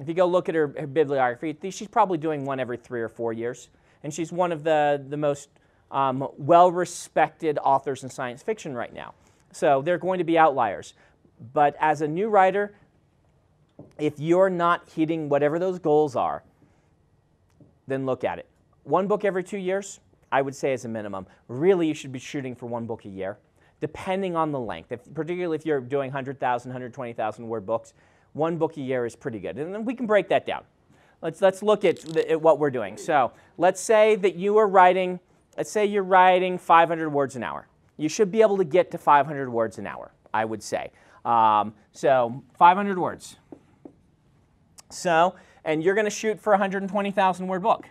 If you go look at her bibliography, she's probably doing one every 3 or 4 years. And she's one of the most well-respected authors in science fiction right now. So there are going to be outliers. But as a new writer, if you're not hitting whatever those goals are, then look at it. One book every 2 years, I would say is a minimum. Really, you should be shooting for one book a year, depending on the length. Particularly if you're doing 100,000, 120,000 word books, one book a year is pretty good. And then we can break that down. Let's look at what we're doing. So let's say that you are writing, let's say you're writing 500 words an hour. You should be able to get to 500 words an hour, I would say. So 500 words. So, and you're going to shoot for a 120,000 word book.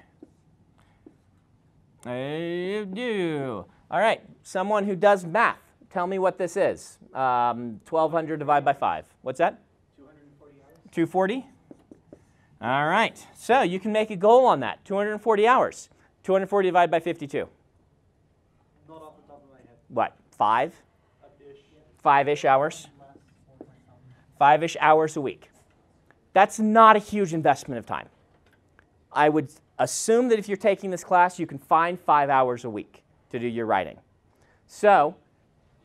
You do. All right, someone who does math, tell me what this is. 1,200 divided by 5. What's that? 240 hours. 240? All right, so you can make a goal on that, 240 hours. 240 divided by 52. Not off the top of my head. What, 5? 5-ish. 5-ish hours? 5-ish hours a week. That's not a huge investment of time. I would assume that if you're taking this class, you can find 5 hours a week to do your writing. So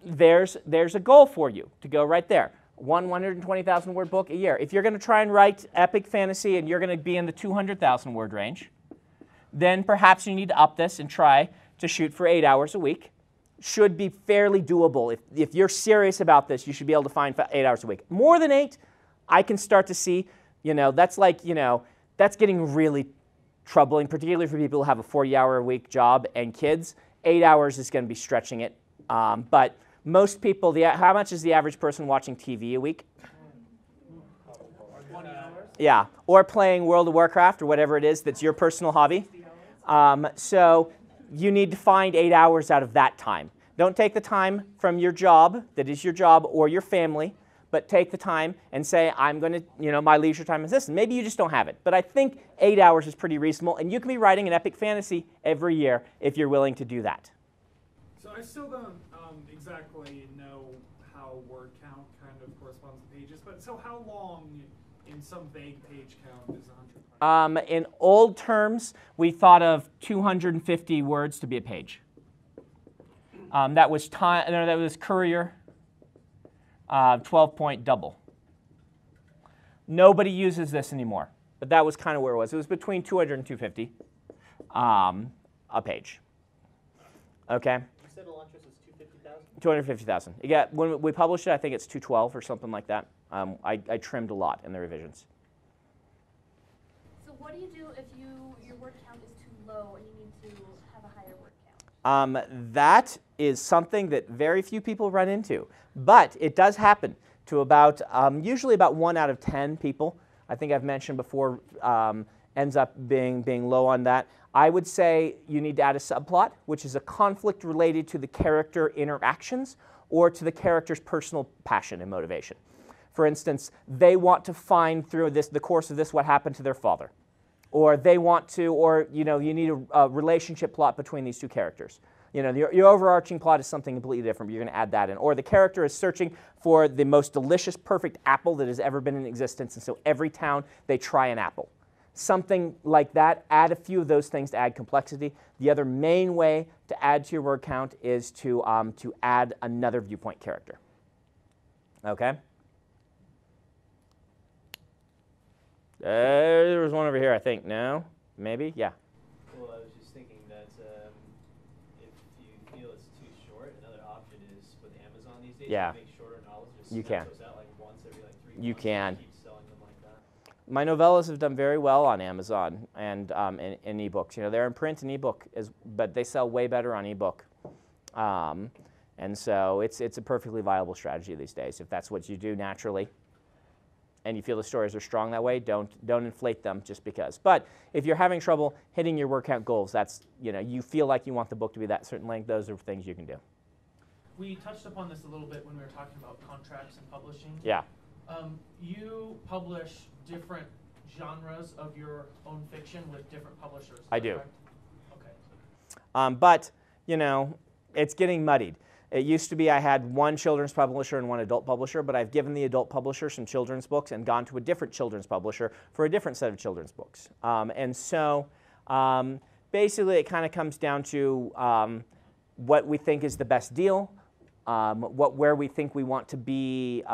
there's a goal for you to go right there. 120,000 word book a year. If you're going to try and write epic fantasy and you're going to be in the 200,000 word range, then perhaps you need to up this and try to shoot for 8 hours a week. Should be fairly doable. If you're serious about this, you should be able to find 8 hours a week. More than 8, I can start to see, that's like, that's getting really troubling, particularly for people who have a 40-hour-a-week job and kids. 8 hours is going to be stretching it. But most people, how much is the average person watching TV a week? 20 hours. Yeah, or playing World of Warcraft or whatever it is that's your personal hobby. So you need to find 8 hours out of that time. Don't take the time from your job, that is your job, or your family, but take the time and say, I'm going to, my leisure time is this. And maybe you just don't have it. But I think 8 hours is pretty reasonable, and you can be writing an epic fantasy every year if you're willing to do that. So I still don't exactly know how word count kind of corresponds to pages, but so how long in some vague page count is 100? In old terms, we thought of 250 words to be a page. That was Courier 12-point double. Nobody uses this anymore, but that was kind of where it was. It was between 200 and 250 a page. Okay. You said Elantris is 250 250,000. Yeah, when we published it, I think it's 212 or something like that. I trimmed a lot in the revisions. So what do you do if your word count is too low and you need to have a higher word count? That is something that very few people run into, but it does happen to about usually about 1 out of 10 people. I think I've mentioned before ends up being low on that. I would say you need to add a subplot, which is a conflict related to the character interactions or to the character's personal passion and motivation. For instance, they want to find through the course of this what happened to their father. Or they want to, or you need a relationship plot between these two characters. Your overarching plot is something completely different, but you're going to add that in. Or the character is searching for the most delicious, perfect apple that has ever been in existence, and so every town they try an apple. Something like that. Add a few of those things to add complexity. The other main way to add to your word count is to add another viewpoint character. Okay? There was one over here, I think. No? Maybe? Yeah. Well, I was just thinking that if you feel it's too short, another option is with Amazon these days, Yeah. to make shorter novels. Just You snap can. those out like once every 3 You months can. and keep selling them like that. My novellas have done very well on Amazon and in ebooks. They're in print and ebook, but they sell way better on ebook. And so it's a perfectly viable strategy these days if that's what you do naturally. And you feel the stories are strong that way, don't inflate them just because. But if you're having trouble hitting your word count goals, that's you feel like you want the book to be that certain length, those are things you can do. We touched upon this a little bit when we were talking about contracts and publishing. Yeah. You publish different genres of your own fiction with different publishers. I do. Okay. But it's getting muddied. It used to be I had one children's publisher and one adult publisher, but I've given the adult publisher some children's books and gone to a different children's publisher for a different set of children's books. And so basically it kind of comes down to what we think is the best deal, where we think we want to be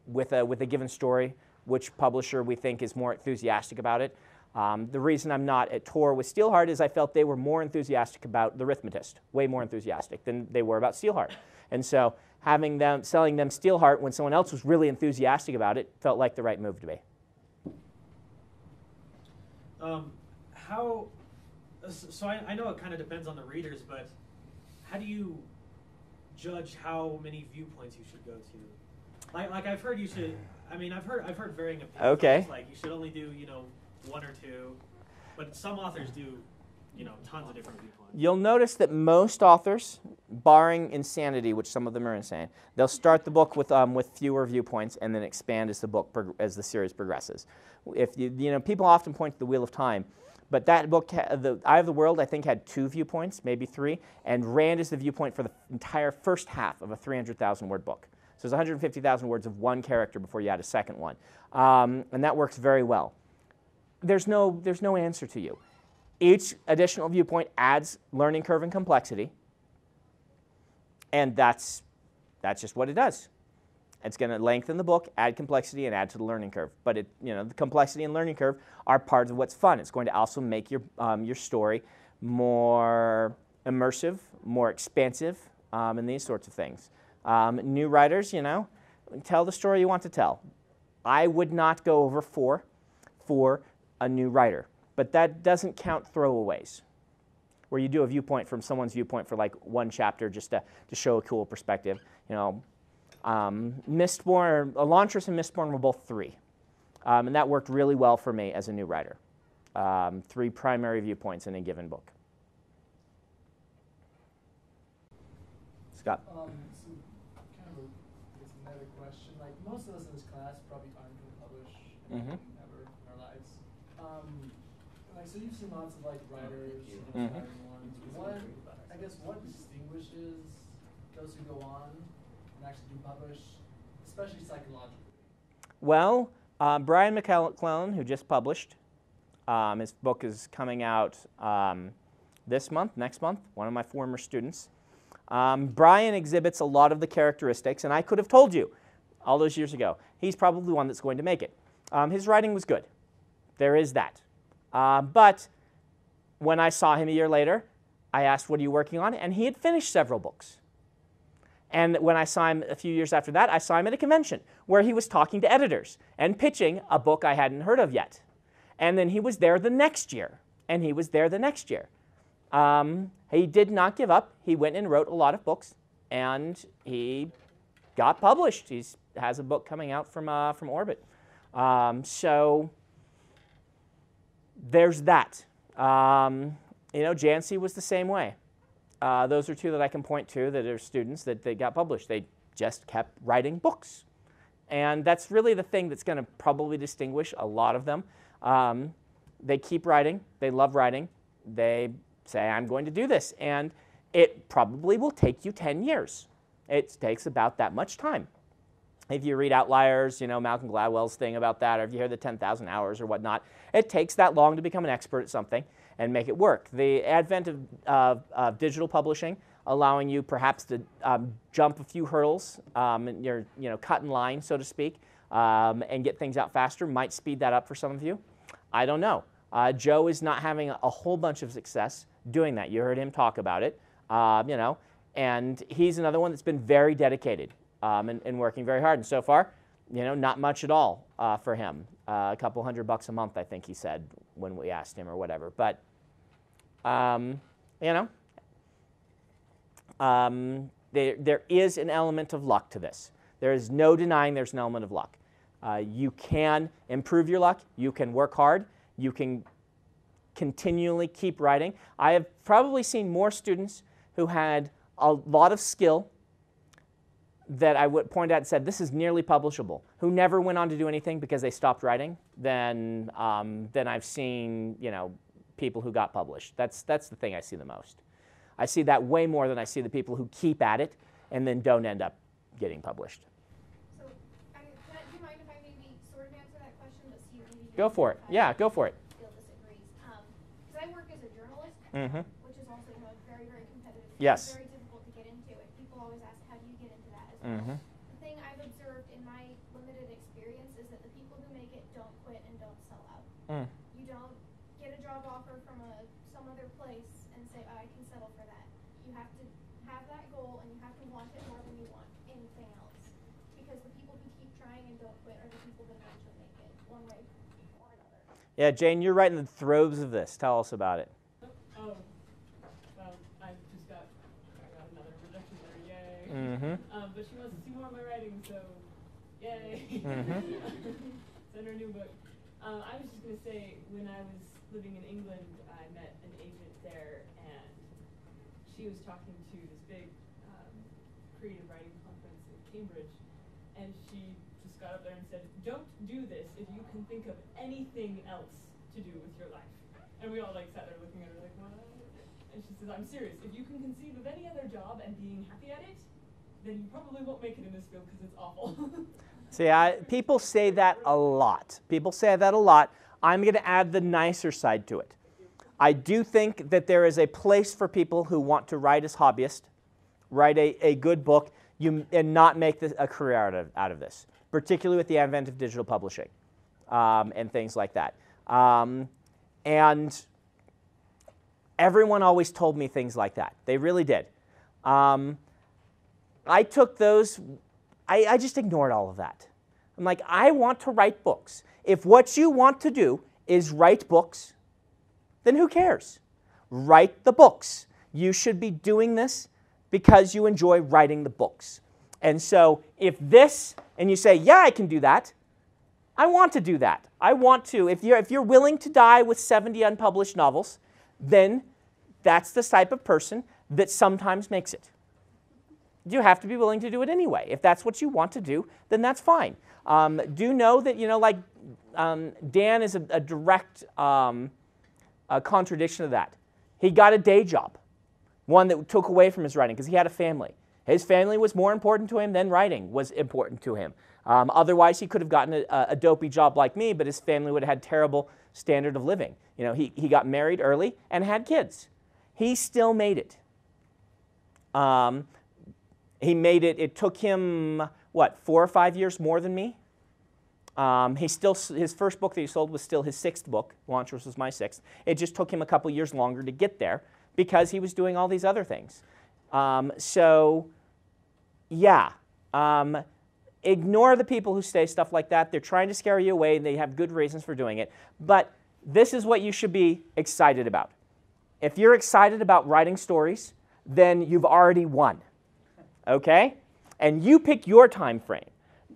with a given story, which publisher we think is more enthusiastic about it. The reason I'm not at Tor with Steelheart is I felt they were more enthusiastic about The Rhythmatist, way more enthusiastic than they were about Steelheart. And so selling them Steelheart when someone else was really enthusiastic about it felt like the right move to be. So I know it kind of depends on the readers, but how do you judge how many viewpoints you should go to? Like I've heard you should. I mean, I've heard varying opinions. Okay. Like you should only do 1 or 2, but some authors do tons of different viewpoints. You'll notice that most authors, barring insanity, which some of them are insane, they'll start the book with fewer viewpoints and then expand as the series progresses. If people often point to the Wheel of Time, but that book, the Eye of the World, I think had 2 viewpoints, maybe 3, and Rand is the viewpoint for the entire first half of a 300,000 word book. So there's 150,000 words of one character before you add a second one, and that works very well. There's no answer to you. Each additional viewpoint adds learning curve and complexity, and that's just what it does. It's going to lengthen the book, add complexity, and add to the learning curve. But the complexity and learning curve are part of what's fun. It's going to also make your story more immersive, more expansive, and these sorts of things. New writers, tell the story you want to tell. I would not go over 4 for a new writer, but that doesn't count throwaways, where you do a viewpoint from someone's viewpoint for like 1 chapter just to show a cool perspective. Mistborn, Elantris and Mistborn were both 3, and that worked really well for me as a new writer. 3 primary viewpoints in a given book. Scott. So kind of another question. Like most of us in this class probably aren't going to publish anything ever in our lives. So you've seen lots of writers, inspiring ones. What distinguishes those who go on and actually do publish, especially psychologically? Well, Brian McClellan, who just published, his book is coming out this month, next month, one of my former students. Brian exhibits a lot of the characteristics, and I could have told you all those years ago, he's probably one that's going to make it. His writing was good. There is that. But when I saw him a year later, I asked, what are you working on? And he had finished several books. And when I saw him a few years after that, I saw him at a convention where he was talking to editors and pitching a book I hadn't heard of yet. And then he was there the next year, and he was there the next year. He did not give up. He went and wrote a lot of books, and he got published. He has a book coming out from Orbit. So there's that. Jancy was the same way. Those are two that I can point to that are students that they got published. They just kept writing books. And that's really the thing that's going to probably distinguish a lot of them. They keep writing. They love writing. They say, I'm going to do this. And it probably will take you 10 years. It takes about that much time. If you read Outliers, Malcolm Gladwell's thing about that, or if you hear the 10,000 hours or whatnot, it takes that long to become an expert at something and make it work. The advent of digital publishing, allowing you perhaps to jump a few hurdles, and you're cut in line, so to speak, and get things out faster, might speed that up for some of you. I don't know. Joe is not having a whole bunch of success doing that. You heard him talk about it, and he's another one that's been very dedicated and working very hard. And so far, not much at all for him. A couple $100 a month, I think he said when we asked him or whatever. But, there is an element of luck to this. There is no denying there's an element of luck. You can improve your luck. You can work hard. You can continually keep writing. I have probably seen more students who had a lot of skill that I would point out and said, this is nearly publishable, who never went on to do anything because they stopped writing, than I've seen, people who got published. That's the thing I see the most. I see that way more than I see the people who keep at it and then don't end up getting published. So, do you mind if I maybe sort of answer that question, but see if maybe Go for it. Yeah, go for it. Still disagrees. Because I work as a journalist, which is also very, very competitive. Yes. Very difficult to get into, and people always ask, how do you get into that as well? The thing I've observed in my limited experience is that the people who make it don't quit and don't sell out. You don't get a job offer from some other place and say, oh, I can settle for that. You have to have that goal, and you have to want it more than you want anything else. Because the people who keep trying and don't quit are the people that eventually make it, one way or another. Yeah, Jane, you're right in the throes of this. Tell us about it. Oh, well, I got another rejection letter, yay. But she wants to see more of my writing, so yay. Send her a new book. I was just going to say, when I was living in England, I met an agent there, and she was talking to this big creative writing conference in Cambridge, and she just got up there and said, don't do this if you can think of anything else to do with your life. And we all sat there looking at her like, what? And she says, I'm serious. If you can conceive of any other job and being happy at it, then you probably won't make it in this field because it's awful. See, people say that a lot. People say that a lot. I'm going to add the nicer side to it. I do think that there is a place for people who want to write as hobbyists, write a good book, and not make a career out of this, particularly with the advent of digital publishing and things like that. And everyone always told me things like that. They really did. I took those, I just ignored all of that. I'm like, I want to write books. If what you want to do is write books, then who cares? Write the books. You should be doing this because you enjoy writing the books. And so if this, and you say, yeah, I can do that, I want to do that. I want to. If you're willing to die with 70 unpublished novels, then that's the type of person that sometimes makes it. You have to be willing to do it anyway. If that's what you want to do, then that's fine. Do know that, Dan is a direct contradiction of that. He got a day job, one that took away from his writing because he had a family. His family was more important to him than writing was important to him. Otherwise, he could have gotten a dopey job like me, but his family would have had terrible standard of living. He got married early and had kids. He still made it. He made it. It took him, 4 or 5 years more than me. His first book that he sold was still his 6th book. Launchers was my 6th. It just took him a couple years longer to get there because he was doing all these other things. So yeah. Ignore the people who say stuff like that. They're trying to scare you away, and they have good reasons for doing it. But this is what you should be excited about. If you're excited about writing stories, then you've already won. Okay? And you pick your time frame.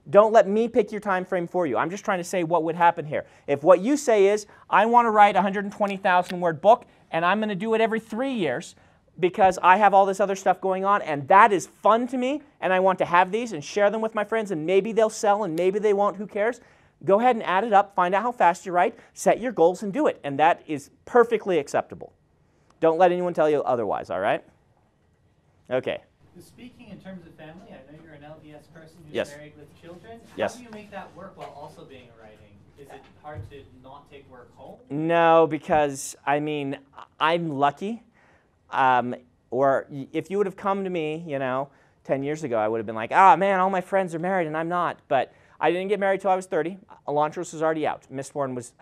Don't let me pick your time frame for you. I'm just trying to say what would happen here. If what you say is, I want to write a 120,000-word book, and I'm going to do it every 3 years because I have all this other stuff going on, and that is fun to me, and I want to have these and share them with my friends, and maybe they'll sell, and maybe they won't, who cares? Go ahead and add it up, find out how fast you write, set your goals, and do it. And that is perfectly acceptable. Don't let anyone tell you otherwise, all right? Okay. Speaking in terms of family, I know you're an LDS person who's Yes. married with children. Yes. How do you make that work while also being a writing? Is it hard to not take work home? No, because, I mean, I'm lucky. Or if you would have come to me, 10 years ago, I would have been like, oh, man, all my friends are married and I'm not. But I didn't get married till I was 30. Elantris was already out. Mistborn was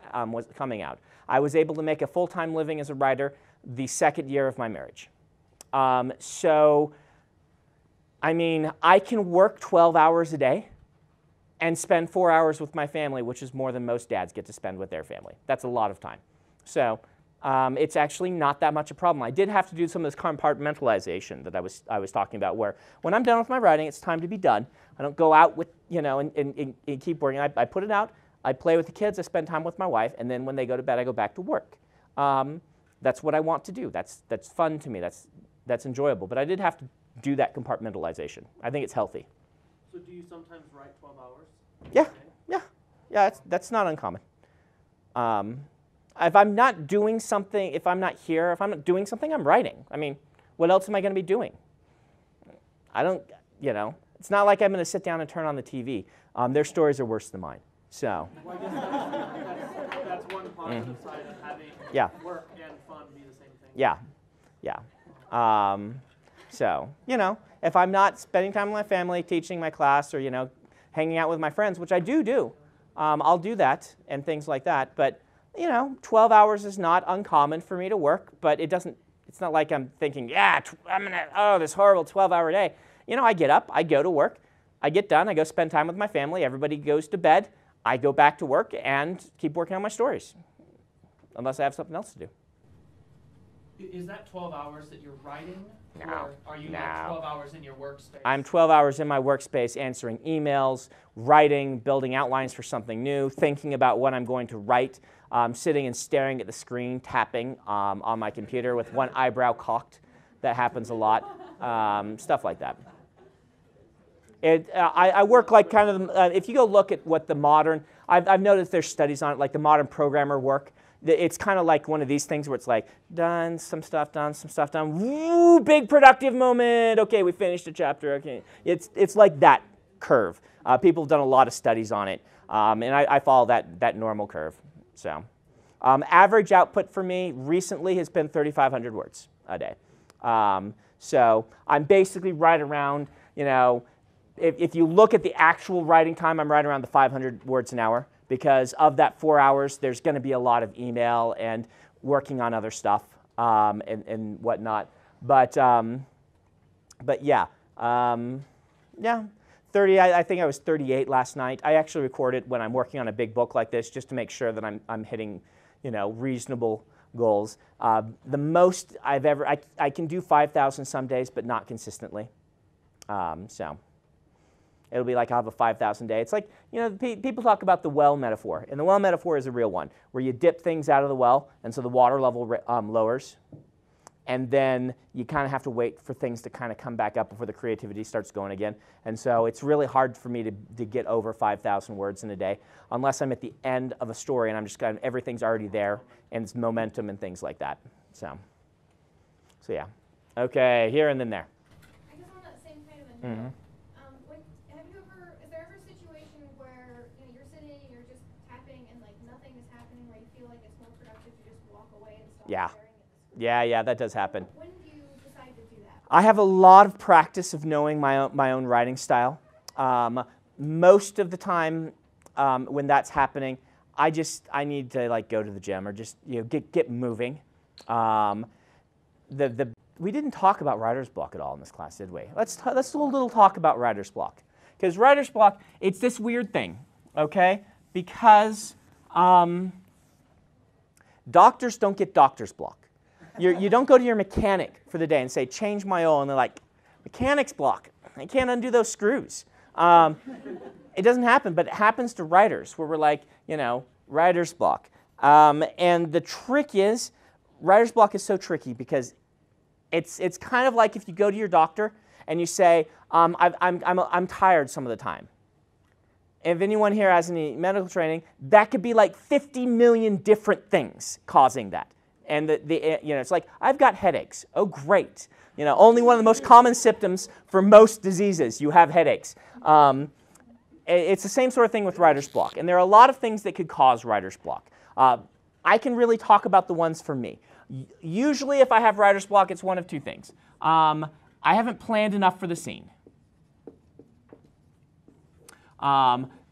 coming out. I was able to make a full-time living as a writer the second year of my marriage. So, I mean, I can work 12 hours a day and spend 4 hours with my family, which is more than most dads get to spend with their family. That's a lot of time. So it's actually not that much a problem. I did have to do some of this compartmentalization that I was talking about, where when I'm done with my writing, it's time to be done. I don't go out with, and keep working. I put it out, I play with the kids, I spend time with my wife, and then when they go to bed, I go back to work. That's what I want to do. That's fun to me. That's enjoyable. But I did have to do that compartmentalization. I think it's healthy. So do you sometimes write 12 hours? Yeah, that's not uncommon. If I'm not doing something, if I'm not here, if I'm not doing something, I'm writing. I mean, what else am I going to be doing? I don't, it's not like I'm going to sit down and turn on the TV. Their stories are worse than mine. So. Well, I guess that's one positive side of having work and fun be the same thing. Yeah. So, if I'm not spending time with my family, teaching my class, or, hanging out with my friends, which I do, I'll do that and things like that. But, 12 hours is not uncommon for me to work, but it's not like I'm thinking, this horrible 12-hour day. I get up, I go to work, I get done, I go spend time with my family, everybody goes to bed, I go back to work and keep working on my stories, unless I have something else to do. Is that 12 hours that you're writing? No. Or are you like 12 hours in your workspace? I'm 12 hours in my workspace answering emails, writing, building outlines for something new, thinking about what I'm going to write, sitting and staring at the screen, tapping on my computer with one eyebrow cocked. That happens a lot. Stuff like that. I work like kind of, if you go look at what the modern, I've noticed there's studies on it, like the modern programmer work. It's kind of like one of these things where it's like, done, some stuff done, woo, big productive moment, okay, we finished a chapter, okay. It's like that curve. People have done a lot of studies on it, and I follow that normal curve. So, average output for me recently has been 3,500 words a day. So I'm basically right around, if you look at the actual writing time, I'm right around the 500 words an hour. Because of that 4 hours, there's going to be a lot of email and working on other stuff and whatnot. But yeah, 30. I think I was 38 last night. I actually record it when I'm working on a big book like this, just to make sure that I'm hitting, reasonable goals. The most I've ever, I can do 5,000 some days, but not consistently. So. It'll be like I'll have a 5,000 day. It's like, people talk about the well metaphor. And the well metaphor is a real one, where you dip things out of the well, and so the water level lowers. And then you kind of have to wait for things to kind of come back up before the creativity starts going again. And so it's really hard for me to get over 5,000 words in a day, unless I'm at the end of a story and I'm just kind of, everything's already there, and it's momentum and things like that. So yeah. Okay, here and then there. I guess on that same kind of a note, is there ever a situation where you're sitting, you're just tapping, and like nothing is happening, where you feel like it's more productive to just walk away and stop staring at the screen? Yeah, that does happen. When do you decide to do that? I have a lot of practice of knowing my own writing style. Most of the time when that's happening, I need to like go to the gym or just get moving. The we didn't talk about writer's block at all in this class, did we? Let's do a little talk about writer's block. Because writer's block, it's this weird thing, okay? Because doctors don't get doctor's block. You don't go to your mechanic for the day and say, change my oil, and they're like, mechanic's block. I can't undo those screws. It doesn't happen, but it happens to writers, where we're like, you know, writer's block. And the trick is, writer's block is so tricky because it's kind of like if you go to your doctor and you say, I'm tired some of the time. If anyone here has any medical training, that could be like 50 million different things causing that. And you know, it's like, I've got headaches. Oh, great. You know, only one of the most common symptoms for most diseases, you have headaches. It's the same sort of thing with writer's block. And there are a lot of things that could cause writer's block. I can really talk about the ones for me. Usually if I have writer's block, it's one of two things. I haven't planned enough for the scene.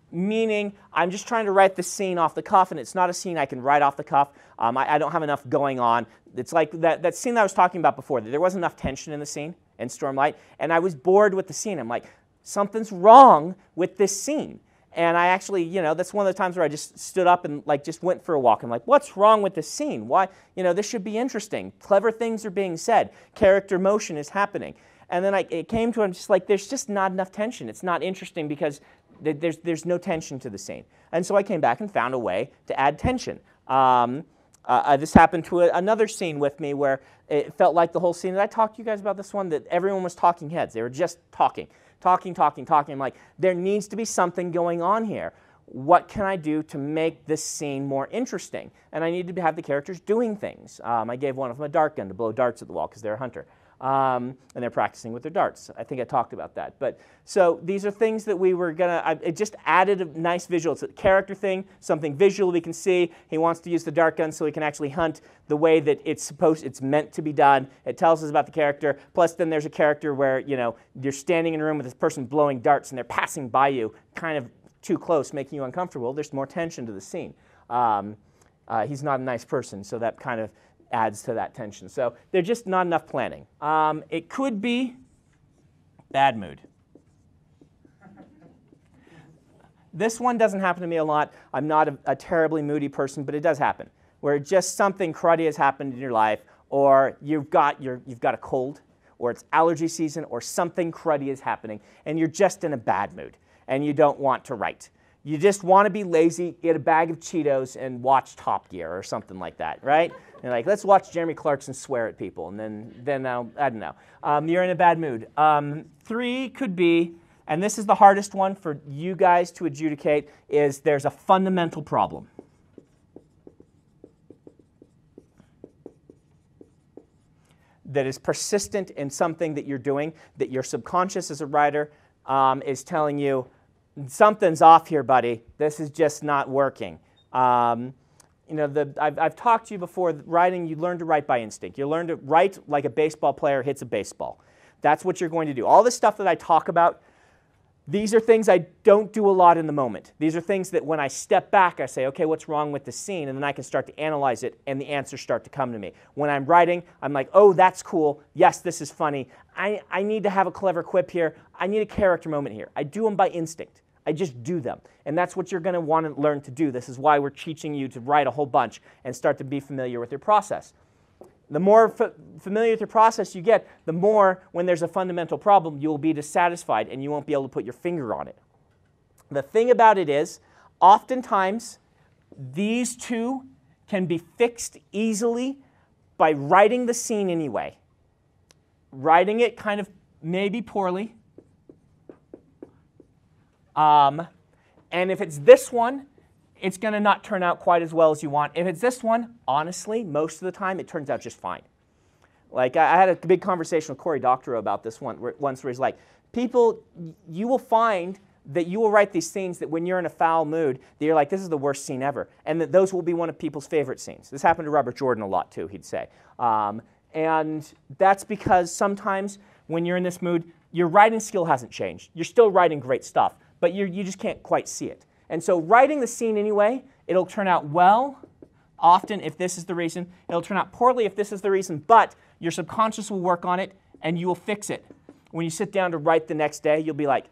Meaning I'm just trying to write the scene off the cuff, and it's not a scene I can write off the cuff. I don't have enough going on. It's like that scene that I was talking about before. There wasn't enough tension in the scene in Stormlight, and I was bored with the scene. I'm like, something's wrong with this scene. And I actually, you know, that's one of the times where I just stood up and like just went for a walk. I'm like, what's wrong with this scene? Why, you know, this should be interesting. Clever things are being said. Character motion is happening. And then it came to, I'm just like, there's just not enough tension. It's not interesting because there's no tension to the scene. And so I came back and found a way to add tension. This happened to another scene with me where it felt like the whole scene, and I talked to you guys about this one, that everyone was talking heads. They were just talking. I'm like, there needs to be something going on here. What can I do to make this scene more interesting? And I need to have the characters doing things. I gave one of them a dart gun to blow darts at the wall because they're a hunter. And they're practicing with their darts. I think I talked about that. But so these are things that we were gonna, it just added a nice visual. It's a character thing, something visual we can see. He wants to use the dart gun so he can actually hunt the way that it's meant to be done. It tells us about the character. Plus then there's a character where, you know, you're standing in a room with this person blowing darts and they're passing by you kind of too close, making you uncomfortable. There's more tension to the scene. He's not a nice person, so that kind of adds to that tension. So there's just not enough planning. It could be bad mood. This one doesn't happen to me a lot. I'm not a terribly moody person, but it does happen, where just something cruddy has happened in your life, or you've got a cold, or it's allergy season, or something cruddy is happening, and you're just in a bad mood, and you don't want to write. You just want to be lazy, get a bag of Cheetos, and watch Top Gear or something like that, right? And like, let's watch Jeremy Clarkson swear at people, and then I don't know. You're in a bad mood. 3 could be, and this is the hardest one for you guys to adjudicate, is there's a fundamental problem. That is persistent in something that you're doing, that your subconscious as a writer is telling you, something's off here, buddy. This is just not working. You know, I've talked to you before, writing, you learn to write by instinct. You learn to write like a baseball player hits a baseball. That's what you're going to do. All this stuff that I talk about, these are things I don't do a lot in the moment. These are things that when I step back, I say, okay, what's wrong with the scene? And then I can start to analyze it, and the answers start to come to me. When I'm writing, I'm like, oh, that's cool. Yes, this is funny. I need to have a clever quip here. I need a character moment here. I do them by instinct. I just do them. And that's what you're going to want to learn to do. This is why we're teaching you to write a whole bunch and start to be familiar with your process. The more familiar with your process you get, the more, when there's a fundamental problem, you will be dissatisfied and you won't be able to put your finger on it. The thing about it is, oftentimes, these two can be fixed easily by writing the scene anyway. Writing it kind of maybe poorly. And if it's this one, it's going to not turn out quite as well as you want. If it's this one, honestly, most of the time, it turns out just fine. Like, I had a big conversation with Cory Doctorow about this once where he's like, people, you will find that you will write these scenes that when you're in a foul mood, that you're like, this is the worst scene ever. And that those will be one of people's favorite scenes. This happened to Robert Jordan a lot, too, he'd say. And that's because sometimes when you're in this mood, your writing skill hasn't changed. You're still writing great stuff, but you just can't quite see it. And so writing the scene anyway, it'll turn out well, often if this is the reason. It'll turn out poorly if this is the reason, but your subconscious will work on it and you will fix it. When you sit down to write the next day, you'll be like,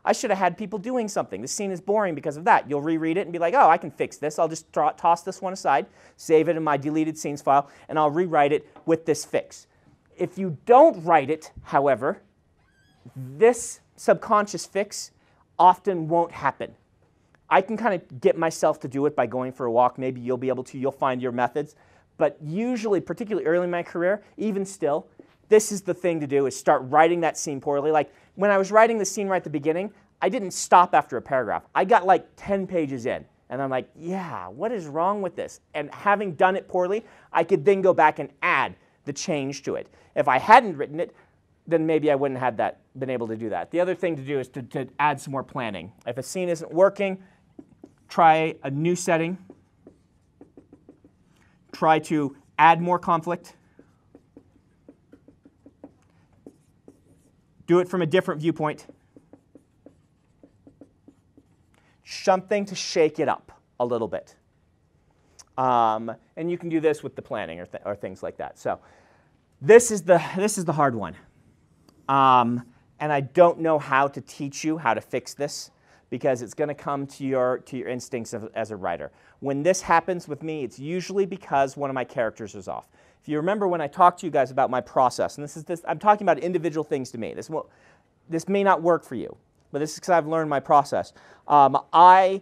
I should have had people doing something. This scene is boring because of that. You'll reread it and be like, oh, I can fix this. I'll just toss this one aside, save it in my deleted scenes file, and I'll rewrite it with this fix. If you don't write it, however, this subconscious fix often won't happen. I can kind of get myself to do it by going for a walk. Maybe you'll be able to. You'll find your methods. But usually, particularly early in my career, even still, this is the thing to do, is start writing that scene poorly. Like when I was writing the scene right at the beginning, I didn't stop after a paragraph. I got like 10 pages in. And I'm like, yeah, what is wrong with this? And having done it poorly, I could then go back and add the change to it. If I hadn't written it, then maybe I wouldn't have been able to do that. The other thing to do is to add some more planning. If a scene isn't working, try a new setting. Try to add more conflict. Do it from a different viewpoint. Something to shake it up a little bit. And you can do this with the planning or things like that. So this is the hard one. And I don't know how to teach you how to fix this, because it's going to come to your instincts as a writer. When this happens with me, it's usually because one of my characters is off. If you remember when I talked to you guys about my process, and I'm talking about individual things to me. This may not work for you, but this is because I've learned my process. I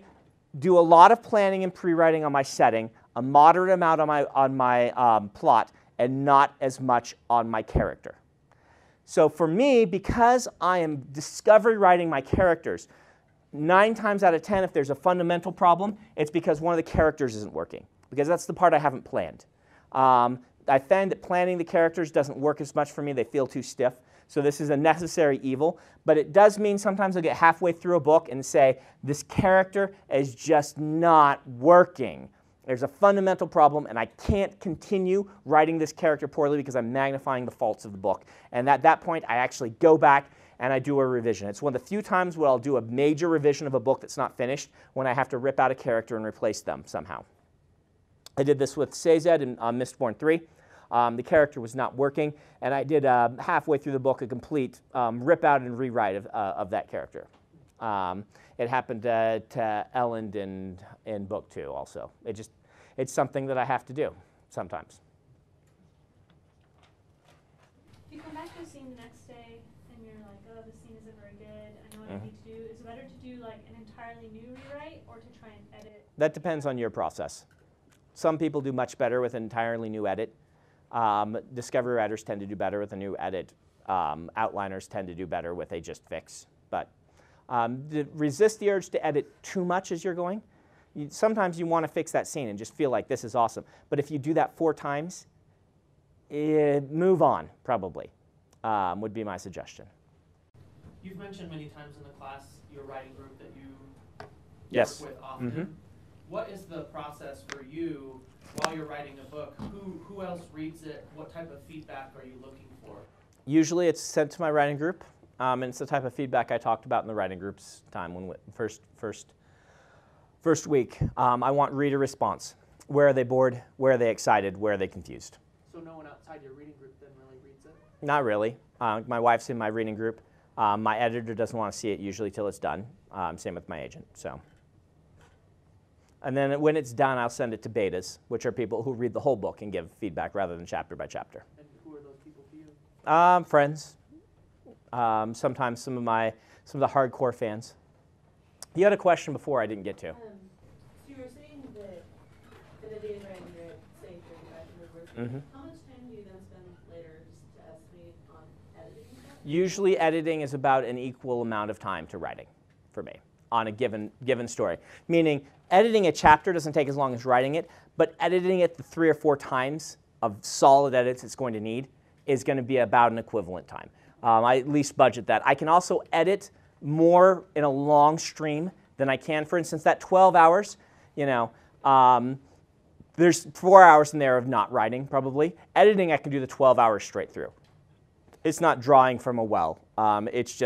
do a lot of planning and pre-writing on my setting, a moderate amount on my plot, and not as much on my character. So for me, because I am discovery writing my characters, 9 times out of 10, if there's a fundamental problem, it's because one of the characters isn't working, because that's the part I haven't planned. I find that planning the characters doesn't work as much for me. They feel too stiff. So this is a necessary evil, but it does mean sometimes I'll get halfway through a book and say, this character is just not working. There's a fundamental problem, and I can't continue writing this character poorly because I'm magnifying the faults of the book. And at that point, I actually go back and I do a revision. It's one of the few times where I'll do a major revision of a book that's not finished, when I have to rip out a character and replace them somehow. I did this with Sazed in Mistborn 3. The character was not working, and I did halfway through the book a complete rip out and rewrite of that character. It happened to Elend in book 2 also. It's something that I have to do sometimes. If you come back to a scene the next day and you're like, oh, this scene isn't very good, I know what I need to do, is it better to do like an entirely new rewrite or to try and edit? That depends on your process. Some people do much better with an entirely new edit. Discovery writers tend to do better with a new edit. Outliners tend to do better with a just fix. But resist the urge to edit too much as you're going. Sometimes you want to fix that scene and just feel like this is awesome. But if you do that 4 times, move on, probably, would be my suggestion. You've mentioned many times in the class your writing group that you Yes. work with often. Mm-hmm. What is the process for you while you're writing a book? Who else reads it? What type of feedback are you looking for? Usually it's sent to my writing group, and it's the type of feedback I talked about in the writing group's time when first week. I want reader response. Where are they bored? Where are they excited? Where are they confused? So no one outside your reading group then really reads it? Not really. My wife's in my reading group. My editor doesn't want to see it usually till it's done. Same with my agent. So. And then when it's done, I'll send it to betas, which are people who read the whole book and give feedback rather than chapter by chapter. And who are those people to you? Friends. Sometimes some of the hardcore fans. You had a question before I didn't get to. So you were saying that in a day writing you're at, say, 35 words. Mm-hmm. How much time do you then spend later just to estimate on editing that? Usually editing is about an equal amount of time to writing for me on a given story. Meaning editing a chapter doesn't take as long as writing it, but editing it the 3 or 4 times of solid edits it's going to need is going to be about an equivalent time. I at least budget that. I can also edit more in a long stream than I can. For instance, that 12 hours, there's 4 hours in there of not writing, probably. Editing, I can do the 12 hours straight through. It's not drawing from a well. As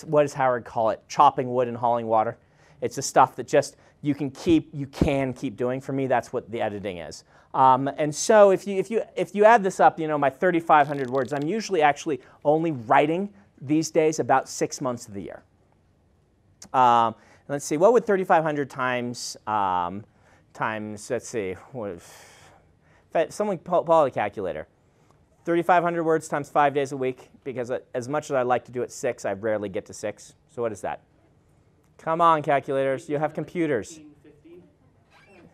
what does Howard call it? Chopping wood and hauling water. It's the stuff that just you can keep doing. For me, that's what the editing is. And so if you add this up, my 3,500 words, I'm usually actually only writing these days about 6 months of the year. Let's see, what would 3,500 times, let's see, someone pull out a calculator. 3,500 words times 5 days a week, because as much as I like to do it 6, I rarely get to 6. So what is that? Come on, calculators, you have computers.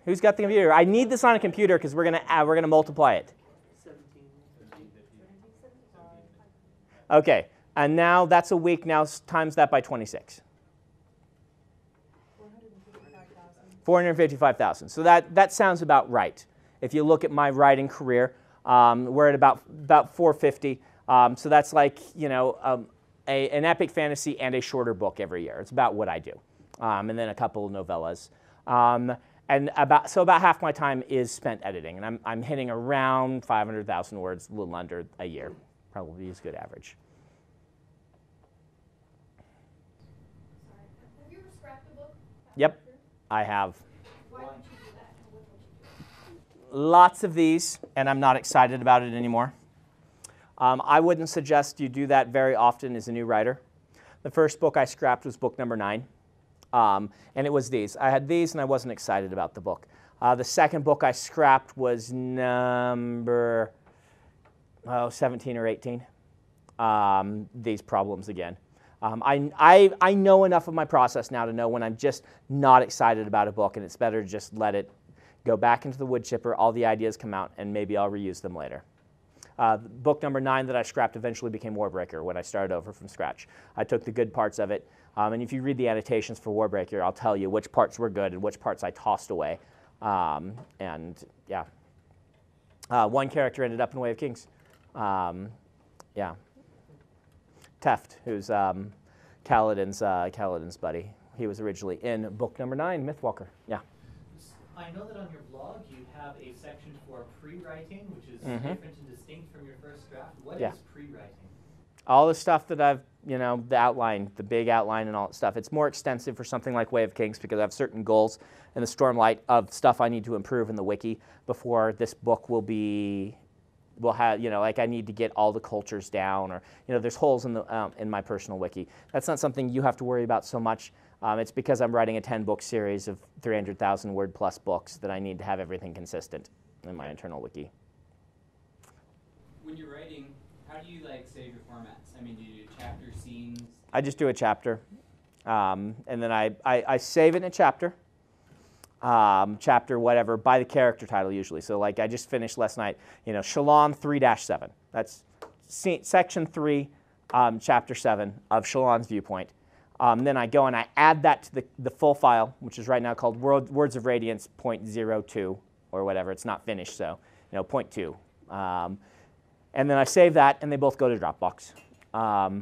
Who's got the computer? I need this on a computer because we're gonna multiply it. Okay, and now that's a week. Now times that by 26. 455,000. So that sounds about right. If you look at my writing career, we're at about 450. So that's like an epic fantasy and a shorter book every year. It's about what I do, and then a couple of novellas. And about half my time is spent editing, and I'm hitting around 500,000 words, a little under a year. Probably is a good average. Have you ever scrapped a book? Yep, I have. Why would you do that? What would you do? Lots of these, and I'm not excited about it anymore. I wouldn't suggest you do that very often as a new writer. The first book I scrapped was book number 9. And it was these. I had these and I wasn't excited about the book. The second book I scrapped was number 17 or 18. These problems again. I know enough of my process now to know when I'm just not excited about a book, and it's better to just let it go back into the wood chipper, all the ideas come out, and maybe I'll reuse them later. Book number 9 that I scrapped eventually became Warbreaker when I started over from scratch. I took the good parts of it, and if you read the annotations for Warbreaker, I'll tell you which parts were good and which parts I tossed away. And yeah, one character ended up in Way of Kings. Yeah, Teft, who's Kaladin's buddy. He was originally in book number 9, Mythwalker. Yeah. I know that on your blog you have a section for pre-writing, which is different and distinct from your first draft. What is pre-writing? All the stuff that I've, the outline, the big outline and all that stuff. It's more extensive for something like Way of Kings because I have certain goals in the Stormlight of stuff I need to improve in the wiki before this book will have, like I need to get all the cultures down, or, there's holes in my personal wiki. That's not something you have to worry about so much. It's because I'm writing a 10-book series of 300,000 word plus books that I need to have everything consistent in my internal wiki. When you're writing, how do you save your formats? I mean, do you do chapter, scenes? I just do a chapter, and then I save it in a chapter, chapter whatever, by the character title usually. So I just finished last night, Shalon 3-7. That's section 3, chapter 7 of Shalon's viewpoint. Then I go and I add that to the full file, which is right now called Words of Radiance 0.02 or whatever. It's not finished, so 0.2. And then I save that, and they both go to Dropbox,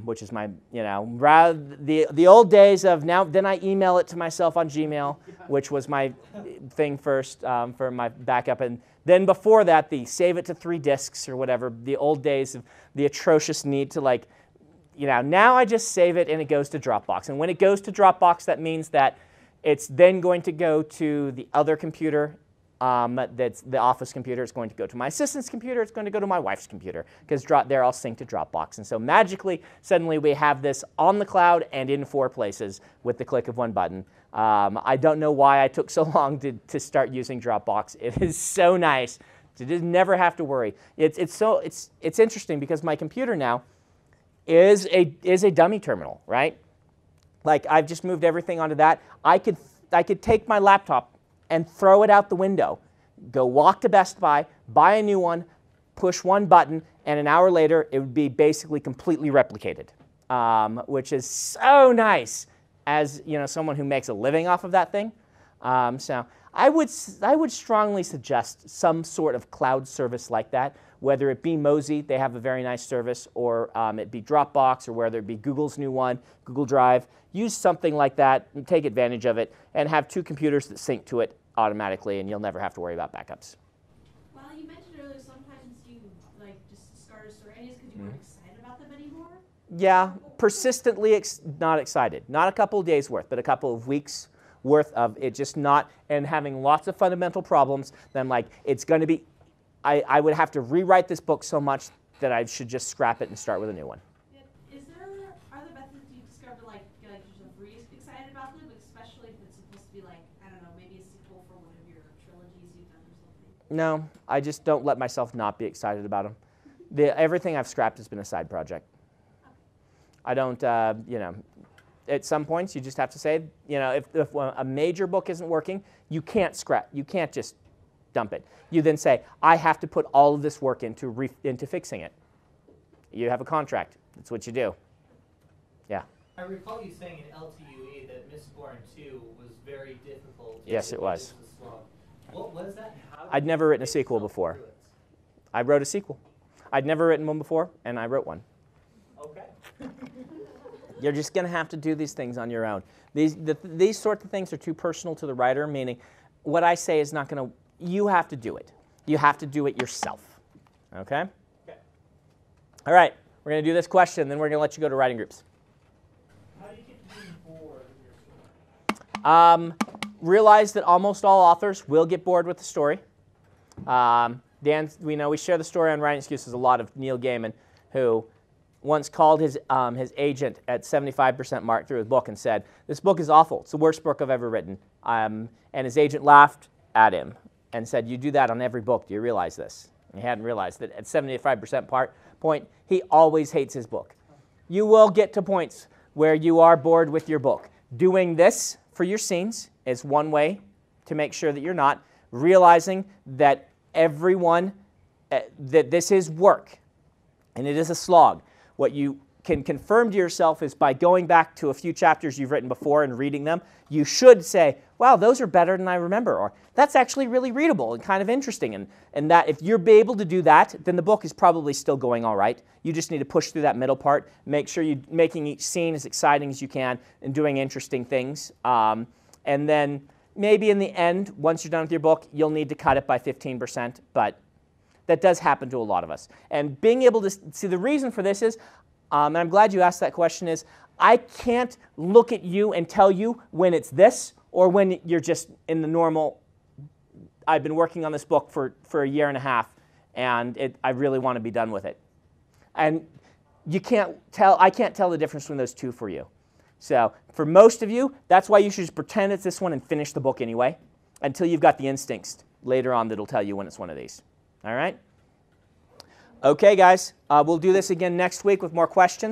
which is my, rather the old days of now. Then I email it to myself on Gmail, which was my thing first for my backup, and then before that, the save it to 3 disks or whatever. The old days of the atrocious need to now I just save it and it goes to Dropbox. And when it goes to Dropbox, that means that it's then going to go to the other computer, that's the office computer. It's going to go to my assistant's computer. It's going to go to my wife's computer because they're all synced to Dropbox. And so magically, suddenly we have this on the cloud and in 4 places with the click of one button. I don't know why I took so long to start using Dropbox. It is so nice to just never have to worry. It's interesting because my computer now is a dummy terminal, right? I've just moved everything onto that. I could take my laptop and throw it out the window, go walk to Best Buy, buy a new one, push one button, and an hour later it would be basically completely replicated, which is so nice as someone who makes a living off of that thing. So I would strongly suggest some sort of cloud service like that. Whether it be Mozy, they have a very nice service, or it be Dropbox, or whether it be Google's new one, Google Drive. Use something like that and take advantage of it, and have 2 computers that sync to it automatically, and you'll never have to worry about backups. Well, you mentioned earlier sometimes you just discard story ideas because you weren't excited about them anymore. Yeah, persistently not excited. Not a couple of days worth, but a couple of weeks worth of it just not, and having lots of fundamental problems, then like it's going to be, I would have to rewrite this book so much that I should just scrap it and start with a new one. Are there methods you discover like you're really excited about them, especially if it's supposed to be like, I don't know, maybe a sequel for one of your trilogies you've done or something? No, I just don't let myself not be excited about them. Everything I've scrapped has been a side project. I don't, you know, at some points you just have to say, you know, if a major book isn't working, you can't scrap, you can't just dump it. You then say, I have to put all of this work into fixing it. You have a contract. That's what you do. Yeah. I recall you saying in LTUE that Mistborn 2 was very difficult. Yes, it was. What was that? I'd never written a sequel before. I wrote a sequel. I'd never written one before, and I wrote one. Okay. You're just going to have to do these things on your own. These sorts of things are too personal to the writer, meaning what I say is not going to, you have to do it. You have to do it yourself. Okay? Okay. All right. We're going to do this question, then we're going to let you go to writing groups. How do you get being bored of your story? Realize that almost all authors will get bored with the story. Dan, we share the story on Writing Excuses a lot of Neil Gaiman, who once called his agent at 75% mark through his book and said, this book is awful. It's the worst book I've ever written. And his agent laughed at him and said, you do that on every book. Do you realize this? And he hadn't realized that at 75% point, he always hates his book. You will get to points where you are bored with your book. Doing this for your scenes is one way to make sure that you're not. Realizing that everyone, that this is work, and it is a slog. What you can confirm to yourself is by going back to a few chapters you've written before and reading them, you should say, wow, those are better than I remember, or that's actually really readable and kind of interesting. And that if you're able to do that, then the book is probably still going all right. You just need to push through that middle part, make sure you're making each scene as exciting as you can and doing interesting things. And then maybe in the end, once you're done with your book, you'll need to cut it by 15%, but that does happen to a lot of us. And being able to see the reason for this is, and I'm glad you asked that question, is I can't look at you and tell you when it's this or when you're just in the normal, I've been working on this book for a year and a half and I really want to be done with it. And I can't tell the difference between those two for you. So for most of you, that's why you should just pretend it's this one and finish the book anyway until you've got the instincts later on that'll tell you when it's one of these. All right? Okay, guys, we'll do this again next week with more questions.